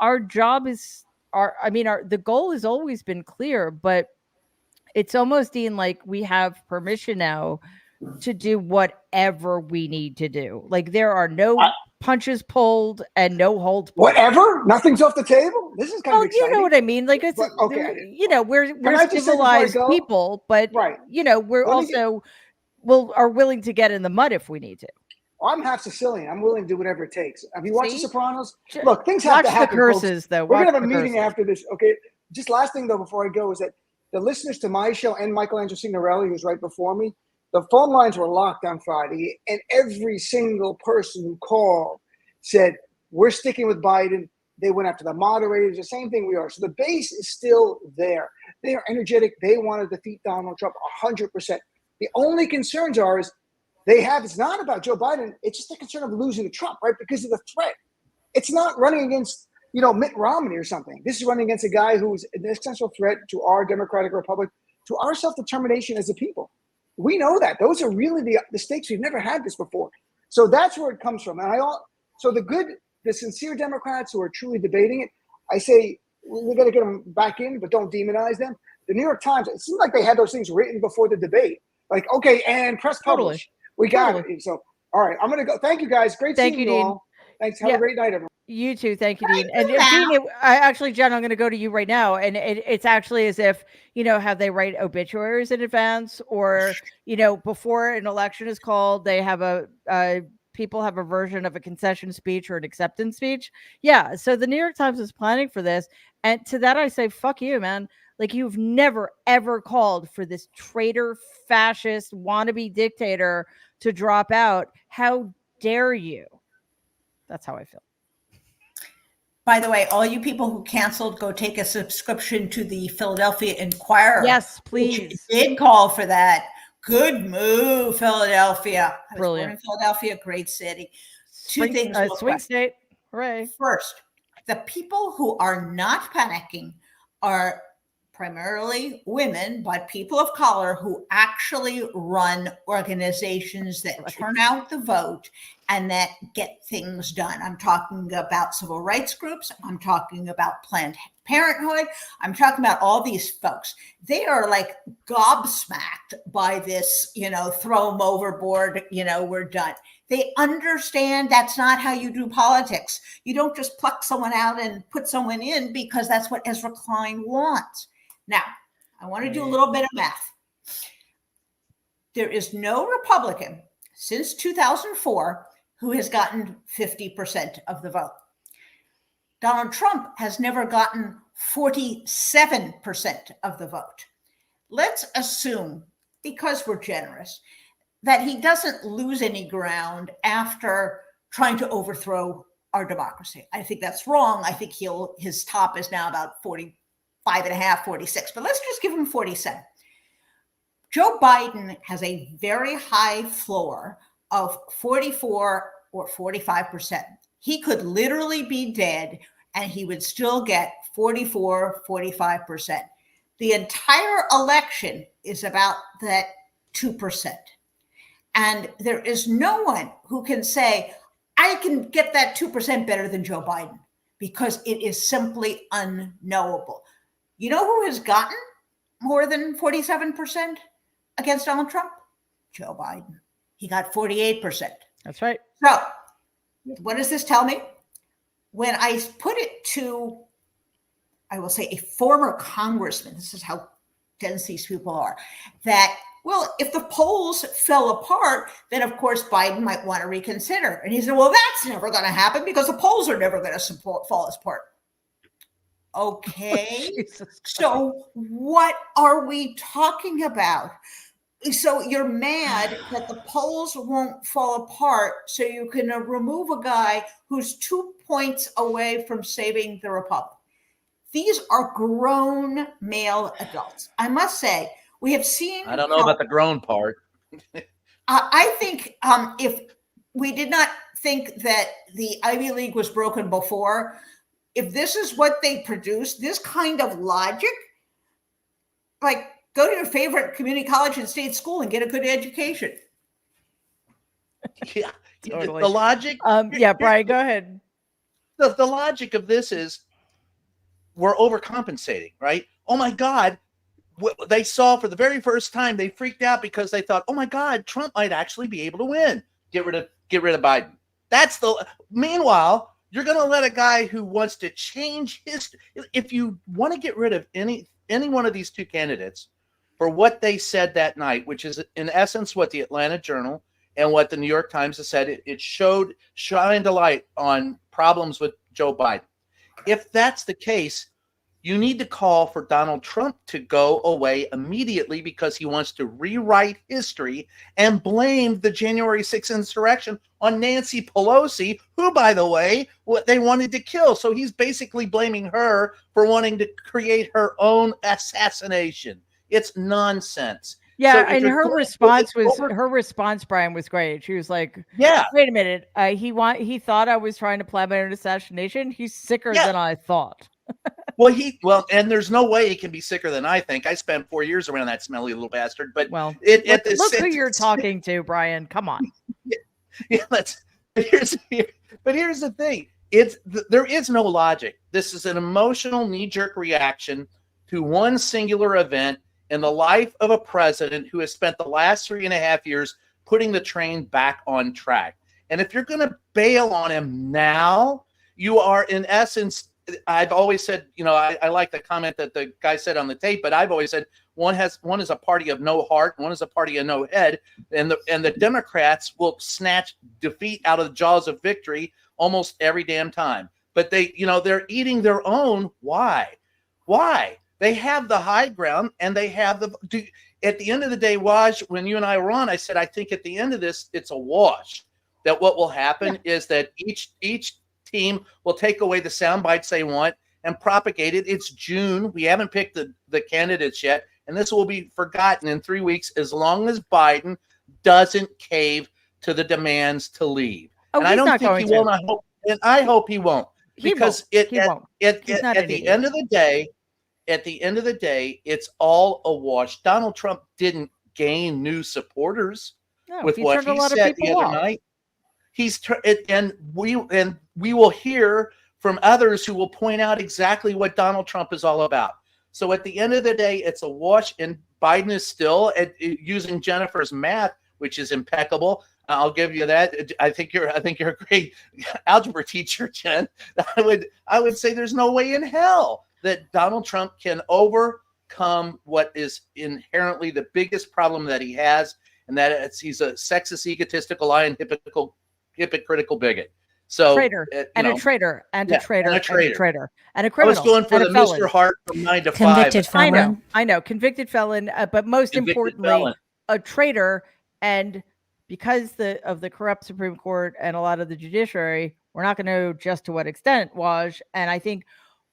our job is the goal has always been clear, but it's almost Dean, like we have permission now to do whatever we need to do. Like there are no punches pulled and no holds pulled. Whatever? Nothing's off the table? This is kind of exciting. You know what I mean? Like it's okay. We're civilized people, but right. We're also are willing to get in the mud if we need to. I'm half Sicilian. I'm willing to do whatever it takes. Have you watched The Sopranos? Look, things have to happen. Watch the curses, folks. though. We're going to have a meeting after this. Okay. Just last thing, though, before I go, is that the listeners to my show and Michelangelo Signorelli, who's right before me, the phone lines were locked on Friday, and every single person who called said, we're sticking with Biden. They went after the moderators, the same thing we are. So the base is still there. They are energetic. They want to defeat Donald Trump 100%. The only concerns is it's not about Joe Biden. It's just a concern of losing to Trump, right? Because of the threat. It's not running against, Mitt Romney or something. This is running against a guy who's an existential threat to our democratic republic, to our self-determination as a people. We know that. Those are really the stakes. We've never had this before. So that's where it comes from. And the sincere Democrats who are truly debating it, I say we got to get them back in, but don't demonize them. The New York Times, it seemed like they had those things written before the debate. Like, okay, and press publish. We got it. So, all right, I'm going to go. Thank you, guys. Great seeing you all. Thanks. Have a great night, everyone. You too. Thank you, Dean. And Dean, Jen, I'm going to go to you right now. And it's actually as if, how they write obituaries in advance, or, before an election is called, they have people have a version of a concession speech or an acceptance speech. Yeah. So the New York Times is planning for this. And to that, I say, fuck you, man. Like, you've never, ever called for this traitor, fascist, wannabe dictator to drop out. How dare you? That's how I feel. By the way, all you people who canceled, go take a subscription to the Philadelphia Inquirer. Yes, please. Did call for that. Good move, Philadelphia. I was Brilliant. born in Philadelphia, great city. Two things. Swing state. Hooray. First, the people who are not panicking are primarily women, but people of color who actually run organizations that turn out the vote and that get things done. I'm talking about civil rights groups. I'm talking about Planned Parenthood. I'm talking about all these folks. They are like gobsmacked by this, throw them overboard, we're done. They understand that's not how you do politics. You don't just pluck someone out and put someone in because that's what Ezra Klein wants. Now, I want to do a little bit of math. There is no Republican since 2004 who has gotten 50% of the vote. Donald Trump has never gotten 47% of the vote. Let's assume because we're generous, that he doesn't lose any ground after trying to overthrow our democracy. I think that's wrong. I think his top is now about 45.5, 46, but let's just give him 47. Joe Biden has a very high floor of 44 or 45%. He could literally be dead and he would still get 44, 45%. The entire election is about that 2%. And there is no one who can say, I can get that 2% better than Joe Biden, because it is simply unknowable. You know who has gotten more than 47% against Donald Trump? Joe Biden. He got 48%. That's right. So what does this tell me? When I put it to, I will say, a former congressman, this is how dense these people are, that, well, if the polls fell apart, then of course Biden might want to reconsider. And he said, well, that's never going to happen because the polls are never going to fall apart. Okay. So what are we talking about? So you're mad that the polls won't fall apart, so you can remove a guy who's 2 points away from saving the republic. These are grown male adults. I must say, we have seen. I don't know about the grown part. I think if we did not think that the Ivy League was broken before, if this is what they produce, this kind of logic, like, go to your favorite community college and state school and get a good education. Yeah, Totally. The logic. Yeah, Brian, go ahead. The logic of this is we're overcompensating, right? Oh my God. What they saw for the very first time, they freaked out because they thought, oh my God, Trump might actually be able to win. Get rid of Biden. Meanwhile, you're going to let a guy who wants to change history. If you want to get rid of any one of these two candidates for what they said that night, which is in essence what the Atlanta Journal and what the New York Times has said, it shined a light on problems with Joe Biden. If that's the case, you need to call for Donald Trump to go away immediately because he wants to rewrite history and blame the January 6th insurrection on Nancy Pelosi, who, by the way, they wanted to kill. So he's basically blaming her for wanting to create her own assassination. It's nonsense. Yeah, So and her response, Brian, was great. She was like, "Yeah, wait a minute. He thought I was trying to plan an assassination. He's sicker than I thought." And there's no way he can be sicker than I think. I spent 4 years around that smelly little bastard. But look who you're talking to, Brian. Come on. Yeah, here's the thing. There is no logic. This is an emotional knee-jerk reaction to one singular event in the life of a president who has spent the last 3.5 years putting the train back on track. And if you're going to bail on him now, you are in essence. I've always said, I like the comment that the guy said on the tape, but I've always said one is a party of no heart, one is a party of no head, and the Democrats will snatch defeat out of the jaws of victory almost every damn time. But they're eating their own. Why? They have the high ground, and they have at the end of the day, Waj, when you and I were on, I said, I think at the end of this, it's a wash. That what will happen is that each team will take away the sound bites they want and propagate it. It's June. We haven't picked the candidates yet, and this will be forgotten in 3 weeks as long as Biden doesn't cave to the demands to leave. And I don't think he will. I hope he won't. Because at the end of the day, it's all a wash. Donald Trump didn't gain new supporters with what he said the other night. We will hear from others who will point out exactly what Donald Trump is all about. So at the end of the day, it's a wash, and Biden is still using Jennifer's math, which is impeccable. I'll give you that. I think you're a great algebra teacher, Jen. I would say there's no way in hell that Donald Trump can overcome what is inherently the biggest problem that he has, and that he's a sexist, egotistical, lying, hypocritical bigot. So a traitor and a criminal. I was going for the Mr. Hart from 9 to 5. Convicted felon. I know, convicted felon. But most importantly, a traitor, and because of the corrupt Supreme Court and a lot of the judiciary, we're not going to know just to what extent, Waj. And I think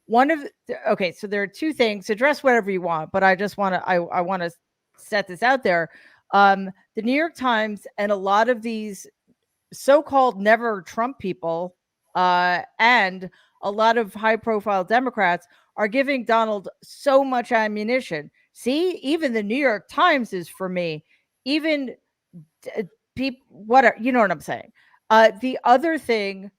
so there are two things. Address whatever you want, but I just want to I want to set this out there. The New York Times and a lot of these so-called never Trump people and a lot of high-profile Democrats are giving Donald so much ammunition. See, even the New York Times is for me. Even people, whatever, you know what I'm saying. The other thing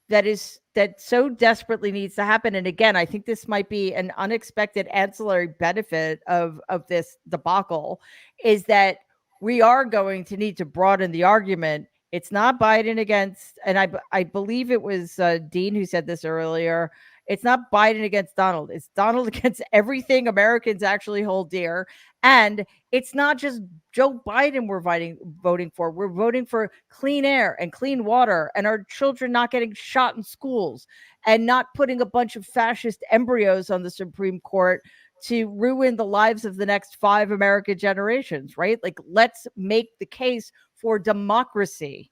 that so desperately needs to happen, and again, I think this might be an unexpected ancillary benefit of this debacle, is that we are going to need to broaden the argument. It's not Biden against, and I believe it was Dean who said this earlier. It's not Biden against Donald. It's Donald against everything Americans actually hold dear. And it's not just Joe Biden we're voting for. We're voting for clean air and clean water and our children not getting shot in schools and not putting a bunch of fascist embryos on the Supreme Court to ruin the lives of the next 5 American generations, right? Like, let's make the case for democracy.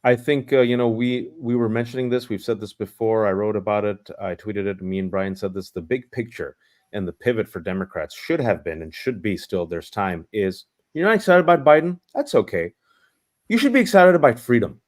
I think, we were mentioning this. We've said this before. I wrote about it. I tweeted it. Me and Brian said this. The big picture and the pivot for Democrats should have been and should be still, there's time, is you're not excited about Biden? That's okay. You should be excited about freedom.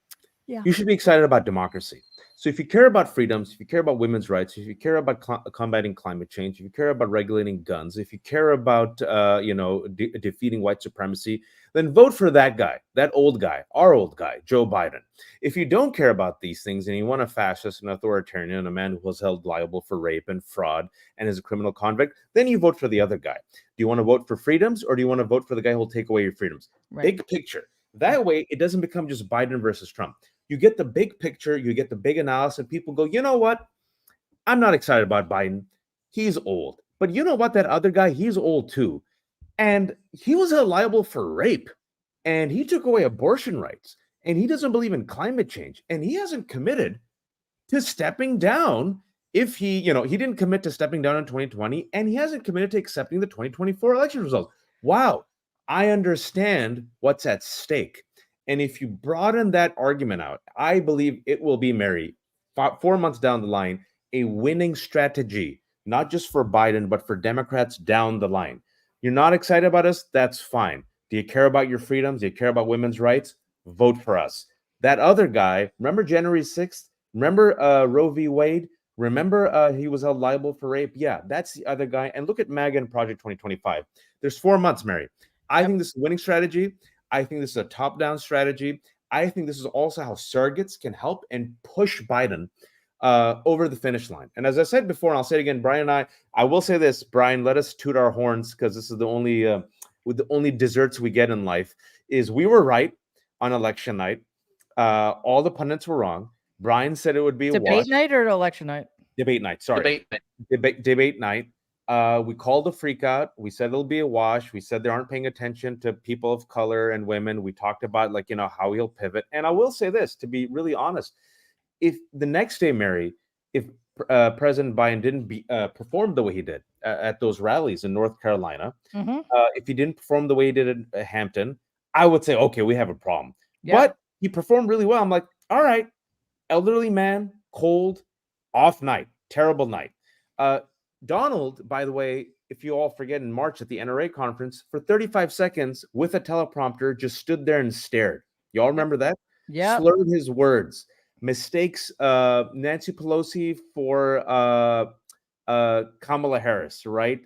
Yeah. You should be excited about democracy. So if you care about freedoms, if you care about women's rights, if you care about combating climate change, if you care about regulating guns, if you care about, defeating white supremacy, then vote for that guy, that old guy, our old guy, Joe Biden. If you don't care about these things and you want a fascist, an authoritarian, a man who was held liable for rape and fraud and is a criminal convict, then you vote for the other guy. Do you want to vote for freedoms, or do you want to vote for the guy who will take away your freedoms? Right. Big picture. That way, it doesn't become just Biden versus Trump. You get the big picture, you get the big analysis, and people go, you know what? I'm not excited about Biden. He's old. But you know what? That other guy, he's old too. And he was held liable for rape. And he took away abortion rights. And he doesn't believe in climate change. And he hasn't committed to stepping down if he didn't commit to stepping down in 2020. And he hasn't committed to accepting the 2024 election results. Wow. I understand what's at stake. And if you broaden that argument out, I believe it will be, Mary, 4 months down the line, a winning strategy, not just for Biden, but for Democrats down the line. You're not excited about us? That's fine. Do you care about your freedoms? Do you care about women's rights? Vote for us. That other guy, remember January 6th? Remember Roe v. Wade? Remember he was held liable for rape? Yeah, that's the other guy. And look at MAGA and Project 2025. There's 4 months, Mary. I think this is a winning strategy. I think this is a top-down strategy. I think this is also how surrogates can help and push Biden over the finish line. And as I said before, and I'll say it again, Brian and I will say this, Brian, let us toot our horns, because this is the only desserts we get in life, is we were right on election night. All the pundits were wrong. Brian said it would be a debate night or election night? Debate night, sorry. Debate night. We called a freak out. We said it'll be a wash. We said they aren't paying attention to people of color and women. We talked about how he'll pivot. And I will say this, to be really honest, if the next day, Mary, if President Biden didn't perform the way he did at those rallies in North Carolina, if he didn't perform the way he did at Hampton, I would say, okay, we have a problem. Yeah. But he performed really well. I'm like, all right, elderly man, cold, off night, terrible night. Donald, by the way, if you all forget, in March at the NRA conference, for 35 seconds with a teleprompter, just stood there and stared. Y'all remember that? Yeah. Slurred his words. Mistakes Nancy Pelosi for Kamala Harris, right?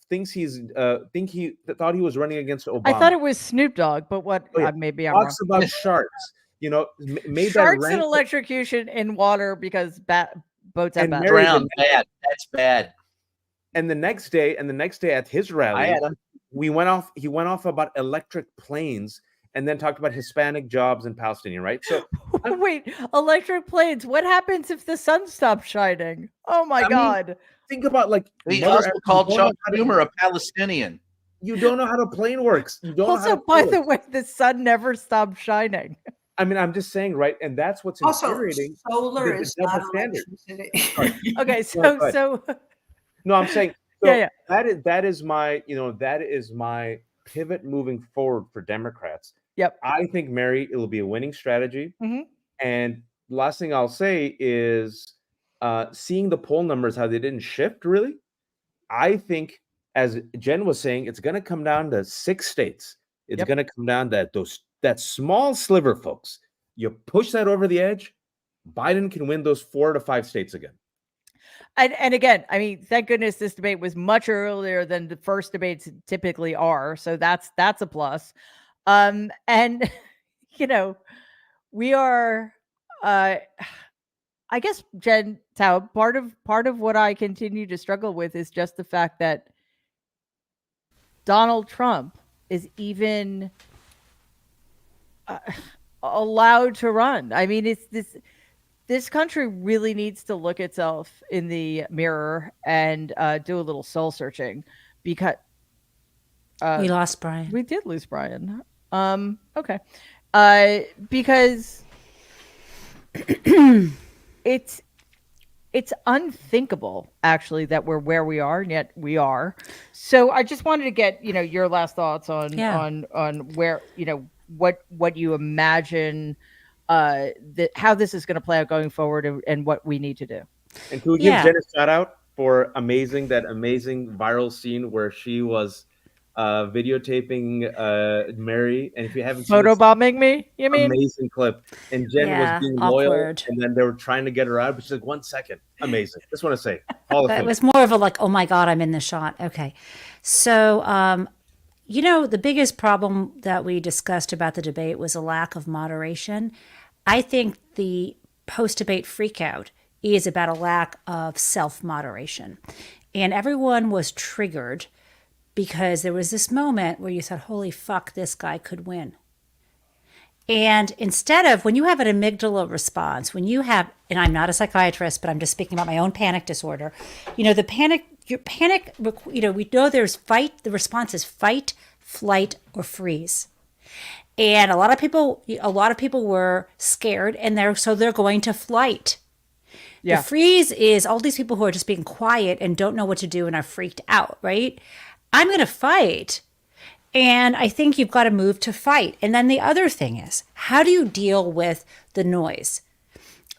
Thinks he thought he was running against Obama. I thought it was Snoop Dogg, but what? Maybe I'm talks wrong. About sharks. Made sharks and electrocution in water because boats have bad. Drowned. Bad. That's bad. And the next day at his rally, he went off about electric planes and then talked about Hispanic jobs and Palestinian, right? So wait, electric planes. What happens if the sun stops shining? Oh my God. Think about he also called Chuck Schumer a Palestinian. You don't know how the plane works. You don't also, know how by the way, the sun never stops shining. I mean, I'm just saying, right? And that's what's infuriating. Solar is not electricity. Okay, so no, I'm saying yeah. that is my pivot moving forward for Democrats. Yep. I think, Mary, it will be a winning strategy. Mhm. And last thing I'll say is seeing the poll numbers, how they didn't shift really. I think, as Jen was saying, it's going to come down to 6 states. It's going to come down to that small sliver, folks. You push that over the edge, Biden can win those 4 to 5 states again. And again, I mean, thank goodness this debate was much earlier than the first debates typically are. So that's a plus. And you know, we are I guess, Jen, Tao, part of what I continue to struggle with is just the fact that Donald Trump is even allowed to run. I mean, it's this country really needs to look itself in the mirror and do a little soul searching, because we lost Brian. We did lose Brian. Okay. Because it's unthinkable, actually, that we're where we are, and yet we are. So I just wanted to get, your last thoughts on where, what you imagine how this is going to play out going forward, and what we need to do. And can we give Jen a shout out for that amazing viral scene where she was videotaping Mary, and if you haven't seen photobombing me, you mean? Amazing clip. And Jen was being loyal, and then they were trying to get her out, but she's like, 1 second. Amazing. Just want to say, it was more of a like, oh my God, I'm in the shot. Okay. So the biggest problem that we discussed about the debate was a lack of moderation. I think the post-debate freakout is about a lack of self-moderation. And everyone was triggered because there was this moment where you thought, holy fuck, this guy could win. And instead of, when you have an amygdala response, when you have, and I'm not a psychiatrist, but I'm just speaking about my own panic disorder, we know there's fight, the response is fight, flight, or freeze. And a lot of people were scared, and they're going to flight. Yeah. The freeze is all these people who are just being quiet and don't know what to do and are freaked out, right? I'm going to fight. And I think you've got to move to fight. And then the other thing is, how do you deal with the noise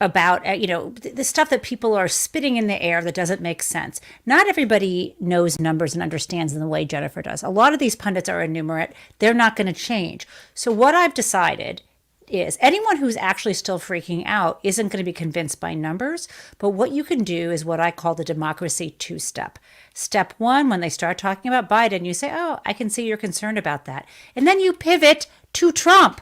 about, the stuff that people are spitting in the air that doesn't make sense? Not everybody knows numbers and understands in the way Jennifer does. A lot of these pundits are innumerate. They're not going to change. So what I've decided is anyone who's actually still freaking out isn't going to be convinced by numbers. But what you can do is what I call the democracy 2-step. Step 1, when they start talking about Biden, you say, oh, I can see you're concerned about that. And then you pivot to Trump.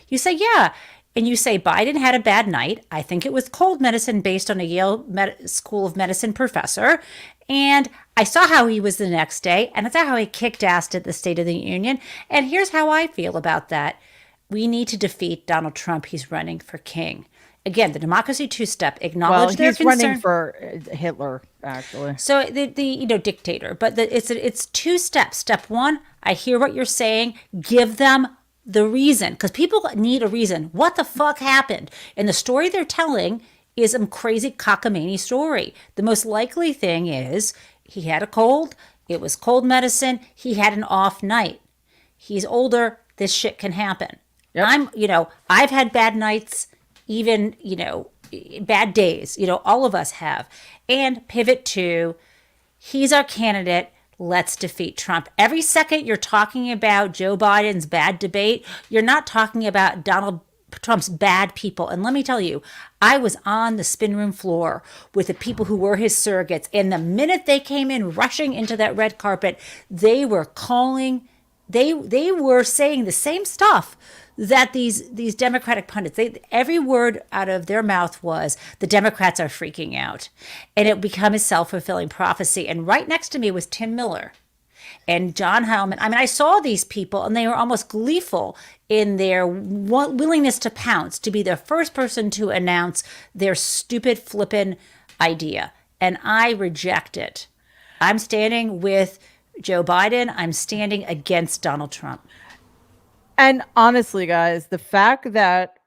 You say, yeah. And you say, Biden had a bad night. I think it was cold medicine based on a Yale School of Medicine professor. And I saw how he was the next day. And I saw how he kicked ass at the State of the Union. And here's how I feel about that. We need to defeat Donald Trump. He's running for king. Again, the democracy 2-step, acknowledge their concern. He's running for Hitler, actually. So the dictator, but it's 2 steps. Step 1, I hear what you're saying. Give them the reason, because people need a reason. What the fuck happened? And the story they're telling is some crazy cockamamie story. The most likely thing is he had a cold. It was cold medicine. He had an off night. He's older. This shit can happen. Yep. I've had bad nights, even, bad days, all of us have. And pivot to, he's our candidate. Let's defeat Trump. Every second you're talking about Joe Biden's bad debate, you're not talking about Donald Trump's bad people. And let me tell you, I was on the spin room floor with the people who were his surrogates. And the minute they came in rushing into that red carpet, they were calling, they were saying the same stuff that these Democratic pundits, every word out of their mouth was, the Democrats are freaking out. And it became a self-fulfilling prophecy. And right next to me was Tim Miller and John Hellman. I mean, I saw these people and they were almost gleeful in their willingness to pounce, to be the first person to announce their stupid flippin' idea. And I reject it. I'm standing with Joe Biden. I'm standing against Donald Trump. And honestly, guys, the fact that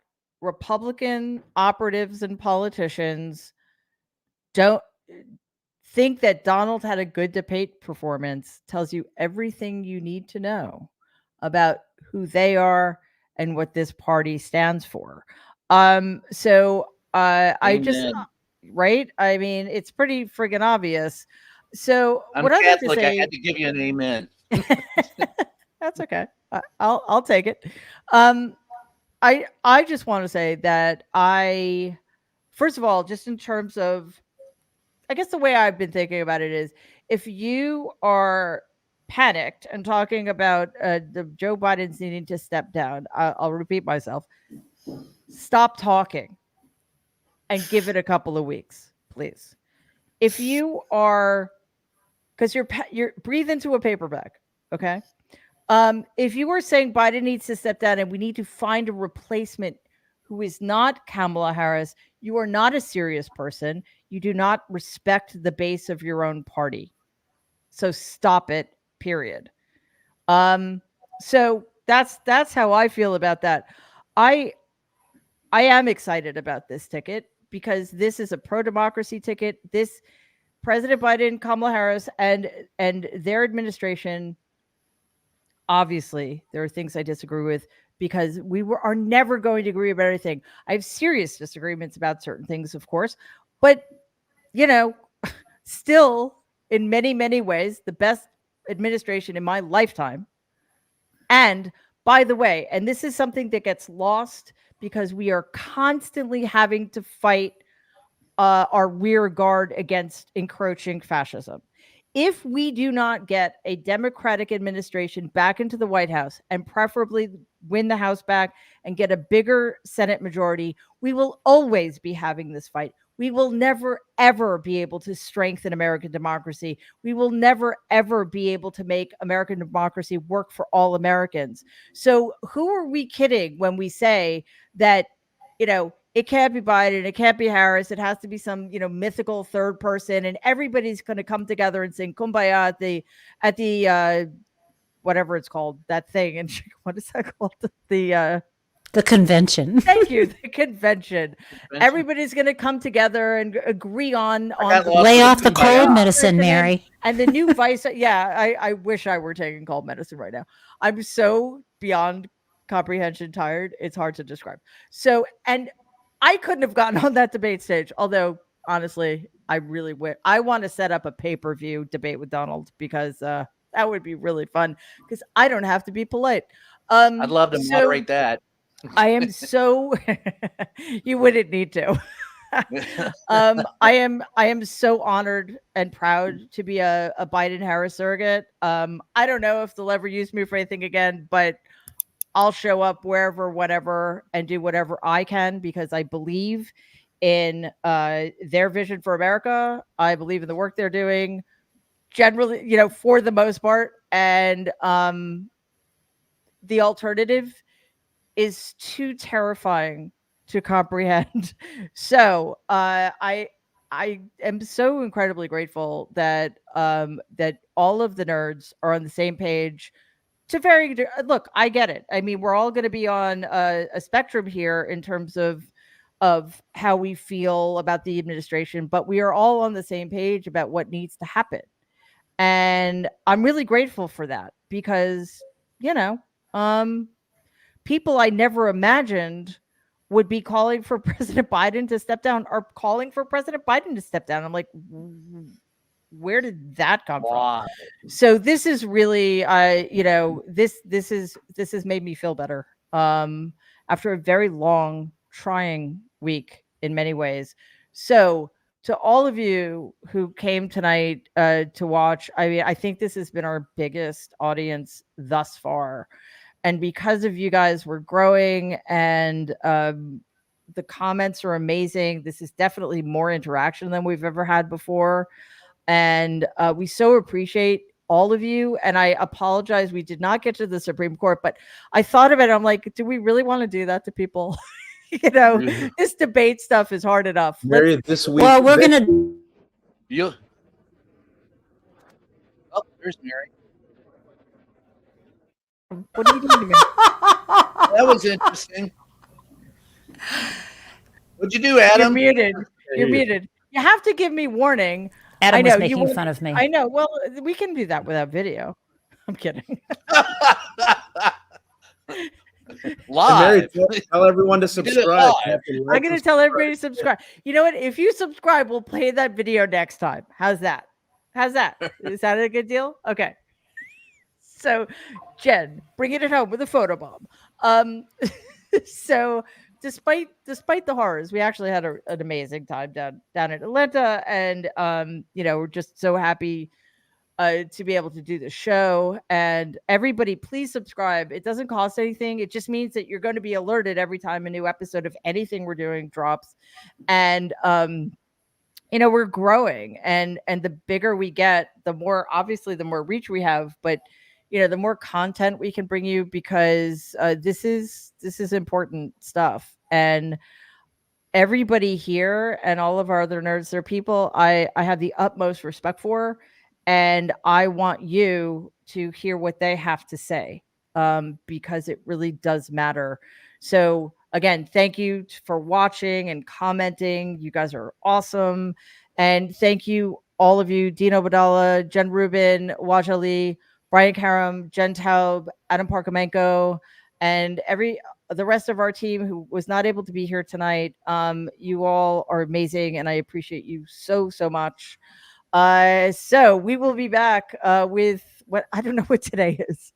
Republican operatives and politicians don't think that Donald had a good debate performance tells you everything you need to know about who they are and what this party stands for. So I just Amen. right. I mean, it's pretty friggin' obvious. So I'm what I'd like to Catholic. I say, had to give you an amen. that's okay. I'll take it. I just want to say that first of all, just in terms of, I guess the way I've been thinking about it is, if you are panicked and talking about the Joe Biden's needing to step down, I'll repeat myself. Stop talking and give it a couple of weeks, please. If you are, because you're breathe into a paper bag, okay? If you are saying Biden needs to step down and we need to find a replacement who is not Kamala Harris, you are not a serious person. You do not respect the base of your own party. So stop it, period. So that's how I feel about that. I am excited about this ticket because this is a pro-democracy ticket. This President Biden, Kamala Harris, and their administration, obviously, there are things I disagree with because are never going to agree about everything. I have serious disagreements about certain things, of course, but still, in many, many ways, the best administration in my lifetime. And by the way, and this is something that gets lost because we are constantly having to fight our rear guard against encroaching fascism. If we do not get a Democratic administration back into the White House and preferably win the House back and get a bigger Senate majority, we will always be having this fight. We will never, ever be able to strengthen American democracy. We will never, ever be able to make American democracy work for all Americans. So who are we kidding when we say that, it can't be Biden, it can't be Harris, it has to be some, mythical third person, and everybody's going to come together and sing Kumbaya at the whatever it's called, that thing. And what is that called? The convention. Thank you. The convention. Everybody's going to come together and agree on lay off the cold medicine, Mary. And the new vice. Yeah, I wish I were taking cold medicine right now. I'm so beyond comprehension tired. It's hard to describe. So, and I couldn't have gotten on that debate stage. Although, honestly, I really would. I want to set up a pay-per-view debate with Donald because that would be really fun because I don't have to be polite. I'd love to moderate that. I am so you wouldn't need to. I am so honored and proud to be a Biden Harris surrogate. I don't know if they'll ever use me for anything again, but I'll show up wherever, whatever, and do whatever I can because I believe in their vision for America. I believe in the work they're doing generally, for the most part. And the alternative is too terrifying to comprehend. So I am so incredibly grateful that that all of the nerds are on the same page. Look, I get it. I mean, we're all going to be on a spectrum here in terms of how we feel about the administration, but we are all on the same page about what needs to happen. And I'm really grateful for that because, people I never imagined would be calling for President Biden to step down are calling for President Biden to step down. I'm like, where did that come from? So this is really, this has made me feel better after a very long, trying week in many ways. So to all of you who came tonight to watch, I mean, I think this has been our biggest audience thus far. And because of you guys, we're growing and the comments are amazing. This is definitely more interaction than we've ever had before. And we so appreciate all of you. And I apologize, we did not get to the Supreme Court, but I thought of it. I'm like, do we really want to do that to people? This debate stuff is hard enough. Mary, this week. Well, we're going to. Oh, there's Mary. What are you doing to me? That was interesting. What'd you do, Adam? You're muted. You have to give me warning. Adam was making fun of me. I know. Well, we can do that without video. I'm kidding. Live. Mary, tell everyone to subscribe. I'm going to tell everybody to subscribe. You know what? If you subscribe, we'll play that video next time. How's that? Is that a good deal? Okay. So, Jen, bringing it home with a photobomb. So, despite the horrors, we actually had an amazing time down in Atlanta, and we're just so happy to be able to do the show. And everybody, please subscribe. It doesn't cost anything. It just means that you're going to be alerted every time a new episode of anything we're doing drops. And we're growing, and the bigger we get, the more reach we have, but the more content we can bring you, because this is important stuff. And everybody here and all of our other nerds, they're people I have the utmost respect for, and I want you to hear what they have to say, because it really does matter. So again, thank you for watching and commenting. You guys are awesome. And thank you, all of you, Dino Badala, Jen Rubin, Waj Ali, Brian Karam, Jen Taub, Adam Parkamenko, and the rest of our team who was not able to be here tonight. You all are amazing, and I appreciate you so much. So we will be back with what, I don't know what today is.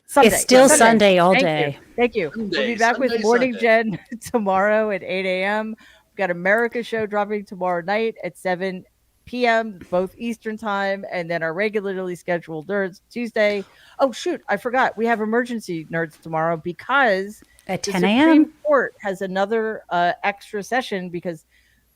Sunday. It's still Sunday all day. Thank you. We'll be back with Morning Jen tomorrow at 8 a.m. We've got America's show dropping tomorrow night at 7 p.m., both Eastern time, and then our regularly scheduled Nerds Tuesday. Oh, shoot, I forgot. We have Emergency Nerds tomorrow, because at 10 the a.m. Supreme Court has another extra session, because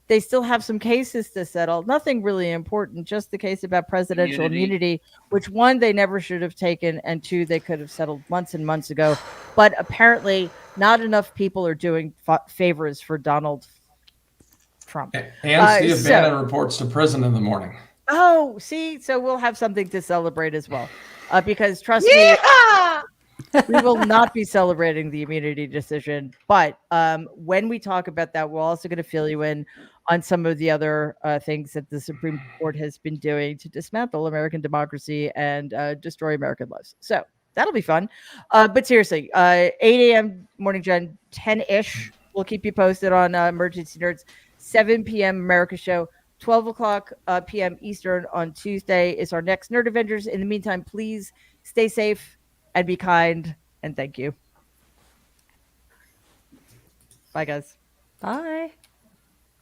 they still have some cases to settle. Nothing really important, just the case about presidential immunity, which, one, they never should have taken, and two, they could have settled months and months ago. But apparently not enough people are doing favors for Donald Trump. And Steve Bannon reports to prison in the morning. Oh, see, so we'll have something to celebrate as well, because trust me, we will not be celebrating the immunity decision. But when we talk about that, we're also going to fill you in on some of the other things that the Supreme Court has been doing to dismantle American democracy and destroy American lives. So that'll be fun. But seriously, 8 a.m. Morning Gen, 10-ish. We'll keep you posted on Emergency Nerds. 7 p.m. America show. 12 o'clock p.m. Eastern on Tuesday is our next Nerd Avengers. In the meantime, please stay safe and be kind, and thank you. Bye, guys. Bye.